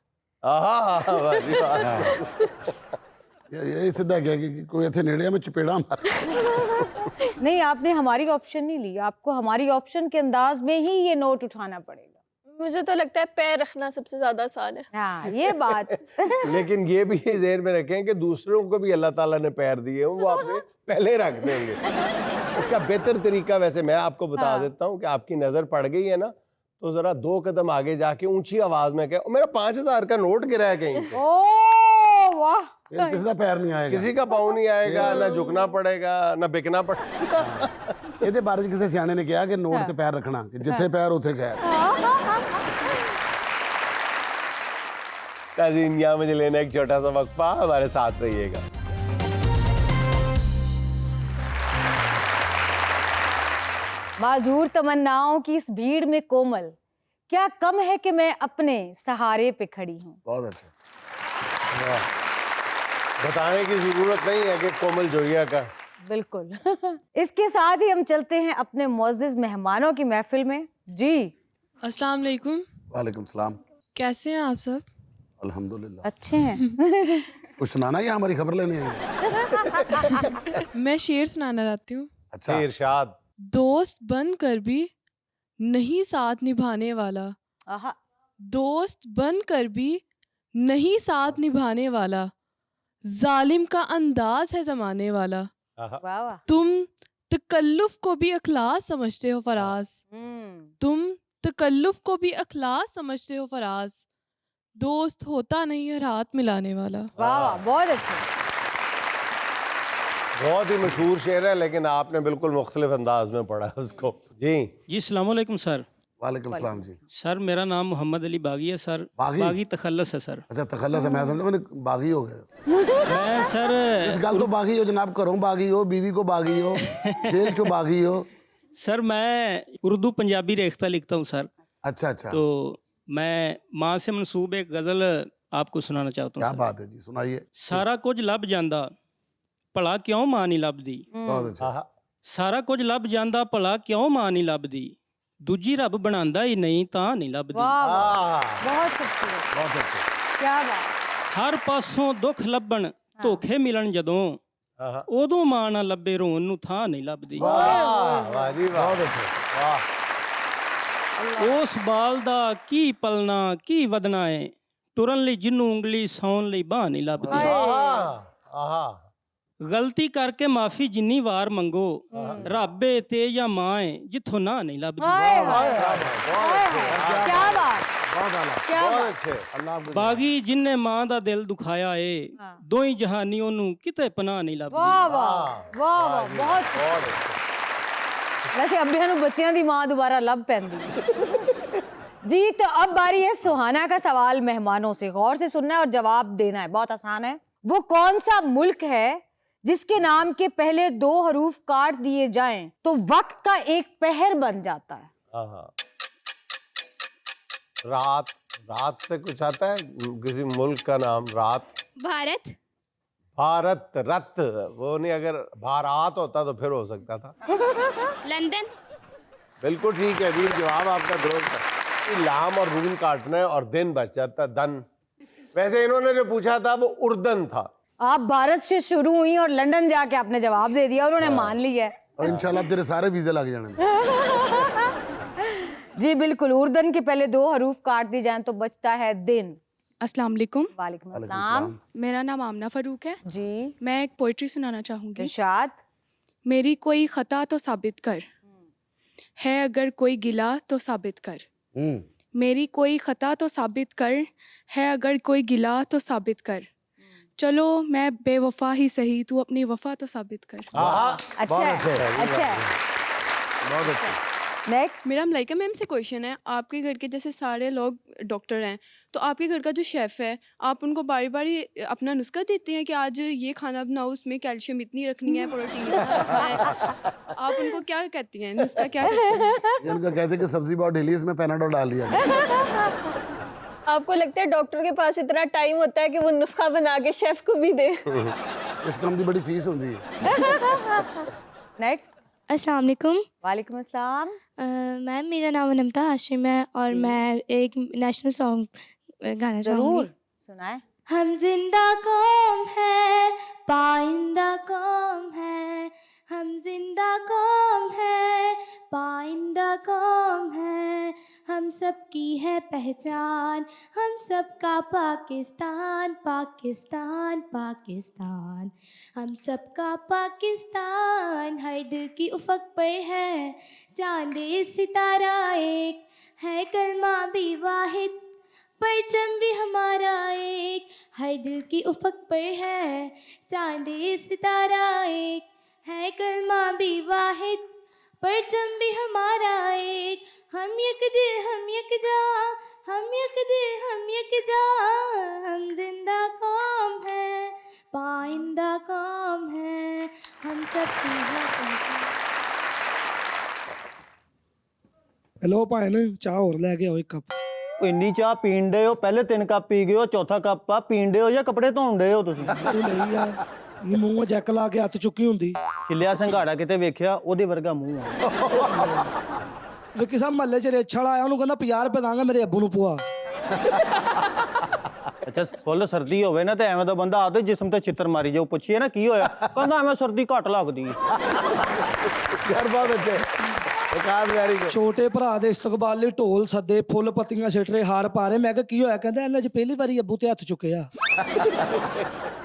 ये सीधा क्या कि कोई इतने नेड़े में चपेड़ा मार। नहीं, आपने हमारी ऑप्शन नहीं ली, आपको हमारी ऑप्शन के अंदाज में ही ये नोट उठाना पड़ेगा। मुझे तो लगता है पैर रखना सबसे ज्यादा आसान है। हाँ ये बात। लेकिन ये भी ज़हन में रखें कि दूसरों को भी अल्लाह ताला ने पैर दिए हैं, वो आपसे पहले रख देंगे। इसका बेहतर तरीका वैसे मैं आपको बता देता हूँ कि आपकी नजर पड़ गई है ना, तो जरा 2 कदम आगे जाके ऊंची आवाज में कहे, मेरा 5000 का नोट गिरा है कहीं पे। ओह वाह, किसी का पैर नहीं आएगा, किसी का पाँव नहीं आएगा, ना झुकना पड़ेगा ना बिकना पड़ेगा। ਇਹਦੇ ਬਾਰੇ ਕਿਸੇ ਸਿਆਣੇ ਨੇ ਕਿਹਾ ਕਿ ਨੋਟ ਤੇ ਪੈਰ ਰੱਖਣਾ, ਕਿ ਜਿੱਥੇ ਪੈਰ ਉੱਥੇ ਖੈਰ। नाज़रीन, यहाँ मुझे लेना एक छोटा सा वक्फा, हमारे साथ रहिएगा। माजूर तमन्नाओं की इस भीड़ में कोमल, क्या कम है कि मैं अपने सहारे पे खड़ी हूँ। बहुत अच्छा, बताने की जरूरत नहीं है कि कोमल जोइया का। बिल्कुल। इसके साथ ही हम चलते हैं अपने मुअज़्ज़िज़ मेहमानों की महफिल में। जी अस्सलाम वालेकुम। वालेकुम सलाम। कैसे हैं आप सब? अल्हम्दुलिल्लाह। अच्छे हैं। कुछ सुनाना या हमारी खबर लेने आई? मैं शेर सुनाना चाहती हूँ। अच्छा, इरशाद। दोस्त बनकर भी नहीं साथ निभाने वाला, आहा। दोस्त बनकर भी नहीं साथ निभाने वाला, जालिम का अंदाज है जमाने वाला। वाह वाह। तुम तकल्लुफ को भी अखलास समझते हो फराज, तुम तकल्लुफ को भी अखलास समझते हो फराज, दोस्त होता नहीं हर हाथ मिलाने वाला। वाह वाह, बहुत अच्छा। बहुत ही मशहूर शेर है, लेकिन आपने बिल्कुल मुख्तलिफ अंदाज में पढ़ा है उसको। जी अस्सलाम वालेकुम सर। वालेकुम सलाम जी। सर मेरा नाम मोहम्मद अली बागी है सर। बागी तखल्लस है सर। अच्छा तखल्लुस है, मैं समझा मैंने बागी हो गए। मैं सर इस गल तो बागी हो जनाब, घरों बागी हो, बीवी को बागी हो, जेल चो बागी हो। सर मैं उर्दू पंजाबी रेख्ता लिखता हूँ सर। अच्छा अच्छा, तो मैं माँ से मनसूब एक गज़ल आपको सुनाना चाहता हूँ। क्या बात है जी, सुनाइए। सारा कुछ लभ जांदा भला क्यों मां नहीं लभदी, बहुत अच्छा। सारा कुछ लभ जांदा भला क्यों मां नहीं लभदी, दूजी रब बनांदा ही नहीं तां नहीं लभदी। वाह वाह, बहुत खूबसूरत, बहुत अच्छा। क्या बात। हर पासों दुख लभण धोखे मिलन जदों, उदों मां ना लभे रोन नूं थां नहीं लभदी। वाह वाह जी वाह, बहुत अच्छा। वाह। उस बाल दा की पलना की वदना है, टुरन लई जिन्नू उंगली सौन लई बाह नहीं लभदी। आहा, गलती करके माफी जिन्नी वार मंगो, रब है ते या मां है जिथों ना नहीं लभदी। हाय हाय हाय, क्या बात, बहुत आला, क्या बहुत बात। अच्छे। अल्लाह आपको बागी जिन्ने मां दा दिल दुखाया है, दोई जहानी ओनू किते पनाह नहीं लभदी। वाह वाह वाह वाह, बहुत खूबसूरत। वैसे अब्बियां नूं बच्चियां दी मां दोबारा लभ पैंदी। जी तो अब बारी है सुहाना का सवाल मेहमानों से। गौर से सुनना है और जवाब देना है, बहुत आसान है। वो कौन सा मुल्क है जिसके नाम के पहले 2 हरूफ काट दिए जाएं तो वक्त का एक पहर बन जाता है? आहा। रात, रात से कुछ आता है, किसी मुल्क का नाम रात। भारत। भारत, रत वो नहीं, अगर भारत होता तो फिर हो सकता था। लंदन। बिल्कुल ठीक है वीर, जवाब आपका दुरुस्त है। लाम और रून काटना है और दिन बच जाता दन। वैसे इन्होंने जो पूछा था वो उर्दन था। आप भारत से शुरू हुई और लंदन जाके आपने जवाब दे दिया, उन्होंने मान लिया है। और इंशाल्लाह तेरे सारे वीजे लग जाने। जी बिल्कुल, उर्दन के पहले 2 हरूफ काट दिए जाएं तो बचता है दिन। अस्सलाम वालेकुम। वालेकुम अस्सलाम। मेरा नाम आमना फ़रूक है। जी मैं एक पोइट्री सुनाना चाहूँगी। इरशाद। मेरी कोई खता तो साबित कर, है अगर कोई गिला तो साबित कर, मेरी कोई खता तो साबित कर, है अगर कोई गिला तो साबित कर, चलो मैं बेवफा ही सही तू अपनी वफा तो साबित कर। अच्छा है, अच्छा है। बहुत अच्छा। नेक्स्ट। मेरा मलाइका मैम से क्वेश्चन है, आपके घर के जैसे सारे लोग डॉक्टर हैं, तो आपके घर का जो शेफ़ है, आप उनको बारी बारी अपना नुस्खा देते हैं कि आज ये खाना बनाओ, उसमें कैल्शियम इतनी रखनी है, प्रोटीन इतना रखना है, आप उनको क्या कहती हैं, नुस्खा क्या कहते हैं? उनका कहते हैं कि सब्जी बहुत ढीली है, इसमें पैनाडोल डाल दिया। आपको लगता है डॉक्टर के पास इतना टाइम होता है कि वो नुस्खा बना के शेफ को भी दे? इस काम की बड़ी फीस होती है। नेक्स्ट। अस्सलाम वालेकुम। वालेकुम अस्सलाम। मैम मेरा नाम अनमता हाशिम है और मैं एक नेशनल सॉन्ग गाना जरूर चाहूँगी। सुनाए। हम जिंदा कौम है, पाइंदा कौम है, हम जिंदा कौम है, पाइंदा कौम है, हम सबकी है पहचान, हम सबका पाकिस्तान, पाकिस्तान, पाकिस्तान, हम सबका पाकिस्तान, हर दिल की उफक पर है चांद सितारा एक, है कलमा भी वाहिद, परचम भी हमारा एक, हर दिल की उफक पर है चांद सितारा एक, है कलमा भी वाहिद, परचम भी हमारा एक, हम यक दिल हम यक जा, हम यक दिल हम यक जा, हम जिंदा कौम है, पाइंदा कौम है, हम सबकी है पहचान। हेलो भैन, चाह और लैके आओ 1 कप। ਇੰਨੀ ਚਾਹ ਪੀਣ ਦੇ ਹੋ, ਪਹਿਲੇ 3 ਕੱਪ ਪੀ ਗਏ ਹੋ, ਚੌਥਾ ਕੱਪ ਆ ਪੀਣ ਦੇ ਹੋ ਜਾਂ ਕੱਪੜੇ ਧੋਣ ਦੇ ਹੋ ਤੁਸੀਂ? ਤੂੰ ਲਈ ਆ ਇਹ ਮੂੰਹੋਂ ਜੈਕ ਲਾ ਕੇ ਹੱਥ ਚੁੱਕੀ ਹੁੰਦੀ। ਛਿੱਲਿਆ ਸੰਘਾੜਾ ਕਿਤੇ ਵੇਖਿਆ, ਉਹਦੇ ਵਰਗਾ ਮੂੰਹ ਆ। ਵੇ ਕਿਸੇ ਮਹੱਲੇ 'ਚ ਰੇਛਾ ਵਾਲਾ ਆਇਆ, ਉਹਨੂੰ ਕਹਿੰਦਾ 50 ਰੁਪਏ ਦਾਂਗਾ ਮੇਰੇ ਅੱਬੂ ਨੂੰ ਪੁਆ। ਅੱਛਾ ਫੁੱਲ ਸਰਦੀ ਹੋਵੇ ਨਾ ਤੇ ਐਵੇਂ ਦਾ ਬੰਦਾ ਆਪਦੇ ਜਿਸਮ ਤੇ ਛਿੱਤਰ ਮਾਰੀ ਜਾਓ, ਪੁੱਛੀਏ ਨਾ ਕੀ ਹੋਇਆ, ਕਹਿੰਦਾ ਐਵੇਂ ਸਰਦੀ ਘੱਟ ਲੱਗਦੀ ਹੈ। यार बहुत अच्छे। ਛੋਟੇ ਭਰਾ ਦੇ ਇਸਤਕਬਾਲ ਲਈ ਢੋਲ ਸੱਦੇ, ਫੁੱਲ ਪੱਤੀਆਂ ਸਿੱਟ ਰਹੇ, ਹਾਰ ਪਾ ਰਹੇ। ਮੈਂ ਕਿਹਾ ਕੀ ਹੋਇਆ? ਕਹਿੰਦਾ ਇਹਨਾਂ 'ਚ ਪਹਿਲੀ ਵਾਰੀ ਅੱਬੂ ਤੇ ਹੱਥ ਚੁੱਕਿਆ।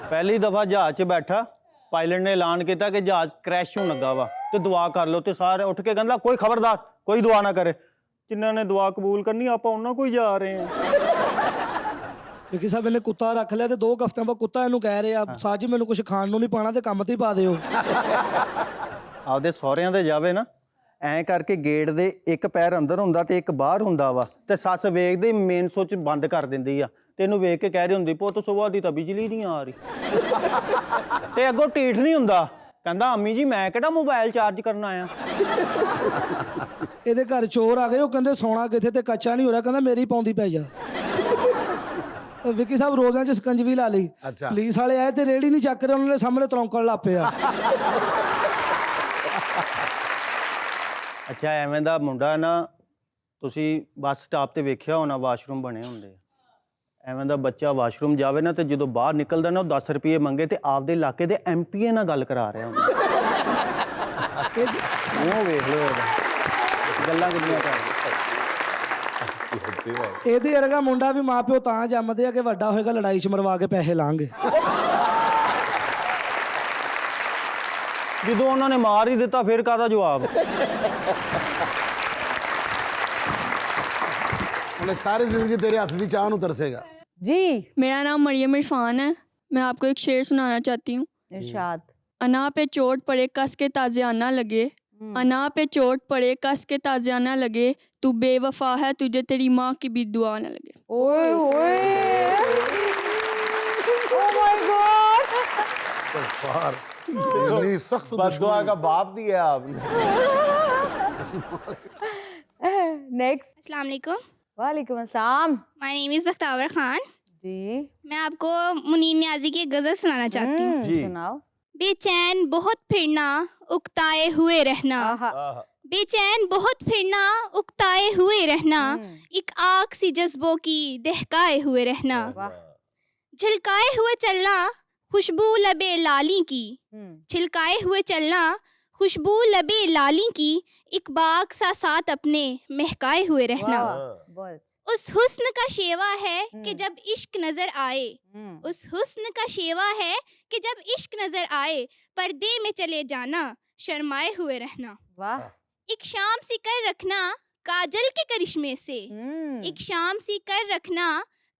ਪਹਿਲੀ ਦਫਾ ਜਹਾਜ਼ 'ਚ ਬੈਠਾ, ਪਾਇਲਟ ਨੇ ਐਲਾਨ ਕੀਤਾ ਕਿ ਜਹਾਜ਼ ਕ੍ਰੈਸ਼ ਹੋਣ ਲੱਗਾ ਵਾ। ਤੇ ਦੁਆ ਕਰ ਲਓ, ਤੇ ਸਾਰੇ ਉੱਠ ਕੇ ਕਹਿੰਦਾ ਕੋਈ ਖਬਰਦਾਰ ਕੋਈ ਦੁਆ ਨਾ ਕਰੇ। ਜਿਨ੍ਹਾਂ ਨੇ ਦੁਆ ਕਬੂਲ ਕਰਨੀ ਆਪਾਂ ਉਹਨਾਂ ਕੋਈ ਜਾ ਰਹੇ ਹਾਂ। ਕਿ ਸਾਹਿਬ ਇਹਨੇ ਕੁੱਤਾ ਰੱਖ ਲਿਆ ਤੇ 2 ਹਫ਼ਤਿਆਂ ਬਾਅਦ ਕੁੱਤਾ ਇਹਨੂੰ ਕਹਿ ਰਿਹਾ ਸਾਜ ਜੀ ਮੈਨੂੰ ਕੁਝ ਖਾਣ ਨੂੰ ਨਹੀਂ ਪਾਣਾ ਤੇ ਕੰਮ ਤੇ ਹੀ ਪਾ ਦਿਓ। ਆਪਦੇ ਸਹੁਰਿਆਂ ਦੇ ਜਾਵੇ ਨਾ ਐਂ ਕਰਕੇ ਗੇਟ ਦੇ ਇੱਕ ਪੈਰ ਅੰਦਰ ਹੁੰਦਾ ਤੇ ਇੱਕ ਬਾਹਰ ਹੁੰਦਾ ਵਾ, ਤੇ ਸੱਸ ਵੇਖਦੇ ਮੇਨ ਸੁੱਚ ਬੰਦ ਕਰ ਦਿੰਦੀ ਆ, ਤੇ ਇਹਨੂੰ ਵੇਖ ਕੇ ਕਹਿ ਰਹੀ ਹੁੰਦੀ ਪੁੱਤ ਸੁਬਾਹ ਦੀ ਤਾਂ ਬਿਜਲੀ ਨਹੀਂ ਆ ਰਹੀ। ਤੇ ਅੱਗੋਂ ਢੀਠ ਨਹੀਂ ਹੁੰਦਾ, ਕਹਿੰਦਾ ਅੰਮੀ ਜੀ ਮੈਂ ਕਿਹੜਾ ਮੋਬਾਈਲ ਚਾਰਜ ਕਰਨ ਆਇਆ। ਇਹਦੇ ਘਰ ਚੋਰ ਆ ਗਏ, ਉਹ ਕਹਿੰਦੇ ਸੌਣਾ ਕਿੱਥੇ ਤੇ ਕੱਚਾ ਨਹੀਂ ਹੋ ਰਿਹਾ, ਕਹਿੰਦਾ ਮੇਰੀ ਪਾਉਂਦੀ ਪੈ ਜਾ। ਵਿੱਕੀ ਸਾਹਿਬ ਰੋਜ਼ਾਂ 'ਚ ਸਕੰਜਵੀ ਲਾ ਲਈ, ਪੁਲਿਸ ਵਾਲੇ ਆਏ ਤੇ ਰੇੜੀ ਨਹੀਂ ਚੱਕ ਰਹੇ, ਉਹਨਾਂ ਦੇ ਸਾਹਮਣੇ ਤਰੌਂਕਣ ਲੱਗ ਪਿਆ। ਅੱਛਾ ਐਵੇਂ ਦਾ ਮੁੰਡਾ ਨਾ ਤੁਸੀਂ ਬੱਸ ਸਟਾਪ ਤੇ ਵੇਖਿਆ ਹੋਣਾ, ਵਾਸ਼ਰੂਮ ਬਣੇ ਹੁੰਦੇ। ਐਵੇਂ ਦਾ ਬੱਚਾ ਵਾਸ਼ਰੂਮ ਜਾਵੇ ਨਾ ਤੇ ਜਦੋਂ ਬਾਹਰ ਨਿਕਲਦਾ ਨਾ ਉਹ 10 ਰੁਪਏ ਮੰਗੇ ਤੇ ਆਪਦੇ ਇਲਾਕੇ ਦੇ ਐਮਪੀਏ ਨਾਲ ਗੱਲ ਕਰਾ ਰਿਹਾ ਹੁੰਦਾ। ਉਹ ਵੇਖ ਲਓ ਗੱਲਾਂ ਕਿੰਨੀਆਂ ਕਰਦਾ। ਇਹਦੇ ਵਰਗਾ ਮੁੰਡਾ ਵੀ ਮਾਪਿਓ ਤਾਂ ਜੰਮਦੇ ਆ ਕਿ ਵੱਡਾ ਹੋਏਗਾ ਲੜਾਈ 'ਚ ਮਰਵਾ ਕੇ ਪੈਸੇ ਲਾਂਗੇ। ਜਦੋਂ ਉਹਨਾਂ ਨੇ ਮਾਰ ਹੀ ਦਿੱਤਾ ਫਿਰ ਕਾਹਦਾ ਜਵਾਬ। ਉਹਨੇ ਸਾਰੀ ਜ਼ਿੰਦਗੀ ਤੇਰੇ ਹੱਥ ਦੀ ਚਾਹ ਨੂੰ ਤਰਸੇਗਾ। जी मेरा नाम मरियम इरफान है। मैं आपको एक शेर सुनाना चाहती हूँ। इरशाद। अना पे चोट पड़े कस के ताज़ियाना लगे, अना पे चोट पड़े कस के ताज़ियाना लगे, तू बेवफा है तुझे तेरी माँ की भी दुआ न लगे। ओए ओए ओह माय गॉड। इतनी सख्त बद्दुआ का बाप दिया आपने। नेक्स्ट। अस्सलाम वालेकुम। वालेकुम अस्सलाम। My name is Bakhtawar Khan. जी मैं आपको मुनीर नियाज़ी की एक गज़ल सुनाना चाहती हूँ। सुनाओ। बेचैन बहुत फिरना उकताए हुए रहना, बेचैन बहुत फिरना उकताए हुए रहना, एक आग सी जज्बों की दहकाए हुए रहना, झलकाए हुए चलना खुशबू लबे लाली की, छिलकाए हुए चलना खुशबू लबे लाली की, एक बाग सा साथ अपने महकाए हुए रहना। उस हुस्न का शेवा है कि जब इश्क नजर आए, उस हुस्न का शेवा है कि जब इश्क नजर आए, पर्दे में चले जाना शर्माए हुए रहना। वाह। एक शाम सी कर रखना काजल के करिश्मे से, एक शाम सी कर रखना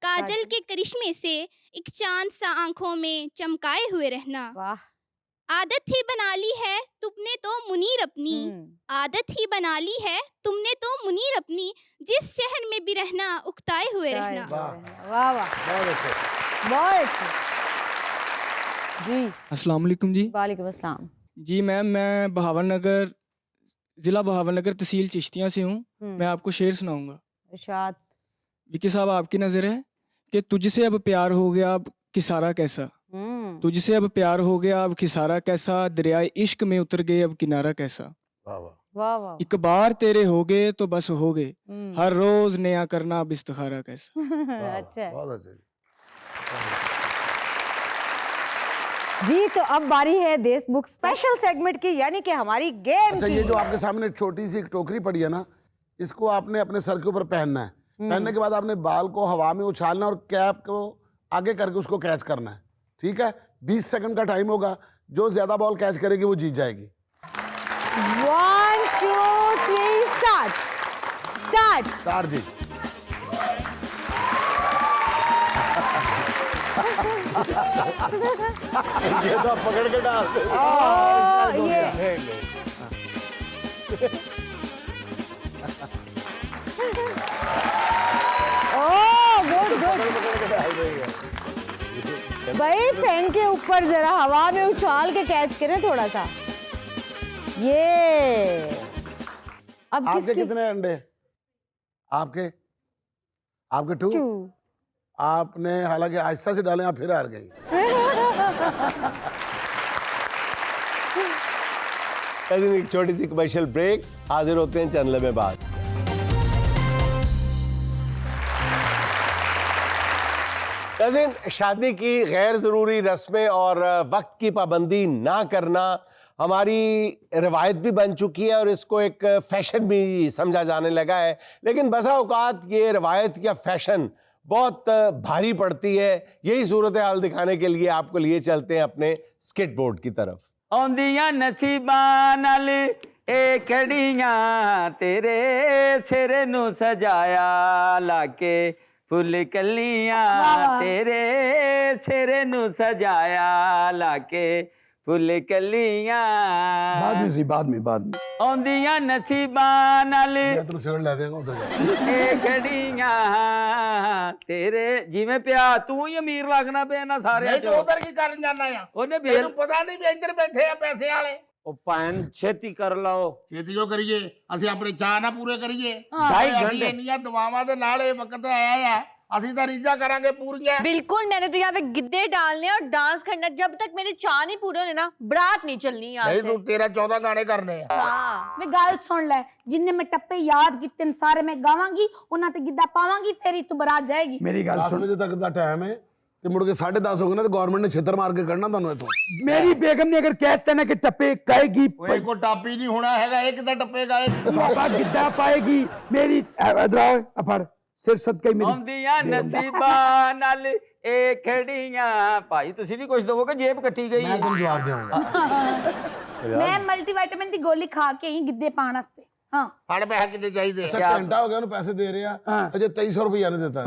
काजल के करिश्मे से, एक चांद सा आंखों में चमकाए हुए रहना। वाह। आदत ही बना ली है तुमने तो मुनीर अपनी, आदत ही बना ली है तुमने तो मुनीर अपनी, जिस शहर में भी रहना उकताए हुए रहना। वाह वाह बहुत अच्छे। जी अस्सलाम वालेकुम जी। वालेकुम अस्सलाम। जी मैम, मैं बहावर नगर, ज़िला बहावर नगर, तहसील चिश्तियाँ से हूँ। मैं आपको शेर सुनाऊंगा। इरशाद। विकी साहब आपकी नज़र है कि तुझसे अब प्यार हो गया अब किसारा कैसा, तुझसे अब प्यार हो गया अब किसारा कैसा, दरियाए इश्क में उतर गए अब किनारा कैसा। वाह वाह। एक बार तेरे हो गए तो बस हो गए, हर रोज नया करना अब इस्तिखारा कैसा। अच्छा बहुत अच्छे। जी तो अब बारी है देश बुक स्पेशल सेगमेंट की, यानी कि हमारी गेम अच्छा, की। ये जो आपके सामने छोटी सी एक टोकरी पड़ी है ना, इसको आपने अपने सर के ऊपर पहनना है। पहनने के बाद आपने बाल को हवा में उछालना और कैप को आगे करके उसको कैच करना है। ठीक है, 20 सेकंड का टाइम होगा, जो ज्यादा बॉल कैच करेगी वो जीत जाएगी। 1 2 3 स्टार्ट। स्टार्ट जी। ये तो आप पकड़ के डालते हो। ये भाई पेन के ऊपर जरा हवा में उछाल के कैच करें थोड़ा सा। ये अब आपके कितने अंडे? आपके 2। आपने हालांकि आहिस्ता से डाले, आप फिर हार गई। एक छोटी सी कमर्शियल ब्रेक, हाजिर होते हैं चंद लम्हे बाद। शादी की गैर ज़रूरी रस्में और वक्त की पाबंदी ना करना हमारी रवायत भी बन चुकी है और इसको एक फैशन भी समझा जाने लगा है। लेकिन बसा औकात ये रवायत या फैशन बहुत भारी पड़ती है। यही सूरत हाल दिखाने के लिए आपको लिए चलते हैं अपने स्केटबोर्ड की तरफ। ਆਉਂਦੀਆਂ ਨਸੀਬਾਂ ਨਾਲ ਇਹ ਖੜੀਆਂ ਤੇਰੇ ਸਿਰ ਨੂੰ ਸਜਾਇਆ ਲਾ ਕੇ ਫੁੱਲ ਕਲੀਆਂ ਤੇਰੇ ਸਿਰ ਨੂੰ ਸਜਾਇਆ ਲਾ ਕੇ ਫੁੱਲ ਕਲੀਆਂ बाद में ਆਉਂਦੀਆਂ ਨਸੀਬਾਂ ਨਾਲ मैं तेन सिगरेट लै देंगा उधर जा ਇਹ ਖੜੀਆਂ ਤੇਰੇ ਜਿਵੇਂ ਪਿਆ ਤੂੰ ਹੀ ਅਮੀਰ ਲੱਗਣਾ ਪਿਆ ਨਾ ਸਾਰਿਆਂ ਚੋਂ ਉਧਰ ਕੀ ਕਰਨ ਜਾਣਾ ਆ ਉਹਨੇ ਤੈਨੂੰ ਪਤਾ ਨਹੀਂ ਵੀ ਇੱਧਰ ਬੈਠੇ ਆ ਪੈਸੇ ਵਾਲੇ ਉਹ ਭੈਣ ਛੇਤੀ ਕਰ ਲਓ ਛੇਤੀ ਕਿਉਂ ਕਰੀਏ ਅਸੀਂ ਆਪਣੇ ਚਾਹ ਨਾ ਪੂਰੇ ਕਰੀਏ 2.5 ਅਸੀਂ घंटे ਇੰਨੀਆਂ ਦੁਆਵਾਂ ਦੇ ਨਾਲ ਇਹ ਵਕਤ ਆਇਆ ਆ ਅਸੀਂ ਤਾਂ ਰੀਝਾਂ ਕਰਾਂਗੇ ਪੂਰੀਆਂ बिल्कुल मैंने तो यहाँ पे गिद्दे डालने और डांस करना जब तक मेरे चाह नहीं पूरे होने ना बारात नहीं चलनी यहाँ नहीं से। तू 13-14 गाने करने ਆ ਵੇ ਗੱਲ ਸੁਣ ਲੈ ਜਿੰਨੇ ਮੈਂ ਟੱਪੇ ਯਾਦ ਕੀਤੇ ਨੇ ਸਾਰੇ ਮੈਂ ਗਾਵਾਂਗੀ ਉਹਨਾਂ ਤੇ ਗਿੱਧਾ ਪਾਵਾਂਗੀ ਫੇਰ ਹੀ ਤੂੰ ਬਰਾਤ ਜਾਏਗੀ मेरी गल 10 ਵਜੇ ਤੱਕ ਦਾ ਟਾਈਮ ਹੈ ਤੇ ਮੁੜ ਕੇ 10:30 ਹੋ ਗਏ ਨਾ ਤੇ ਗਵਰਨਮੈਂਟ ਨੇ ਛਿੱਤਰ ਮਾਰ ਕੇ ਕੱਢਣਾ ਤੁਹਾਨੂੰ ਇੱਥੋਂ मेरी बेगम ने अगर कहते ना कि टप्पे गाएगी ਓਏ ਕੋ ਟਾਪੀ ਨਹੀਂ ਹੋਣਾ ਹੈਗਾ ਇਹ ਕਿਦਾਂ ਟੱਪੇ ਗਾਏਗੀ बाबा गिद्धा पाएगी मेरी इधर आओ अफड़ सिर सदका ही मेरी ਆਉਂਦੀਆਂ ਨਸੀਬਾਂ ਨਾਲ ਇਹ ਖੜੀਆਂ ਭਾਈ ਤੁਸੀਂ ਵੀ ਕੁਝ ਦਵੋਗੇ ਜੇਬ ਕੱਟੀ ਗਈ ਮੈਂ ਤੁਹਾਨੂੰ ਜਵਾਬ ਦੇਵਾਂਗਾ ਮੈਂ ਮਲਟੀਵਿਟਾਮਿਨ ਦੀ ਗੋਲੀ ਖਾ ਕੇ ਹੀ ਗਿੱਧੇ ਪਾਣ ਵਾਸਤੇ ਹਾਂ ਫੜ ਪੈਸੇ ਕਿੰਨੇ ਚਾਹੀਦੇ ਅੱਛਾ ਘੰਟਾ ਹੋ ਗਿਆ ਉਹਨੂੰ ਪੈਸੇ ਦੇ ਰਿਹਾ ਅਜੇ 2300 ਰੁਪਇਆ ਨਹੀਂ ਦਿੱਤਾ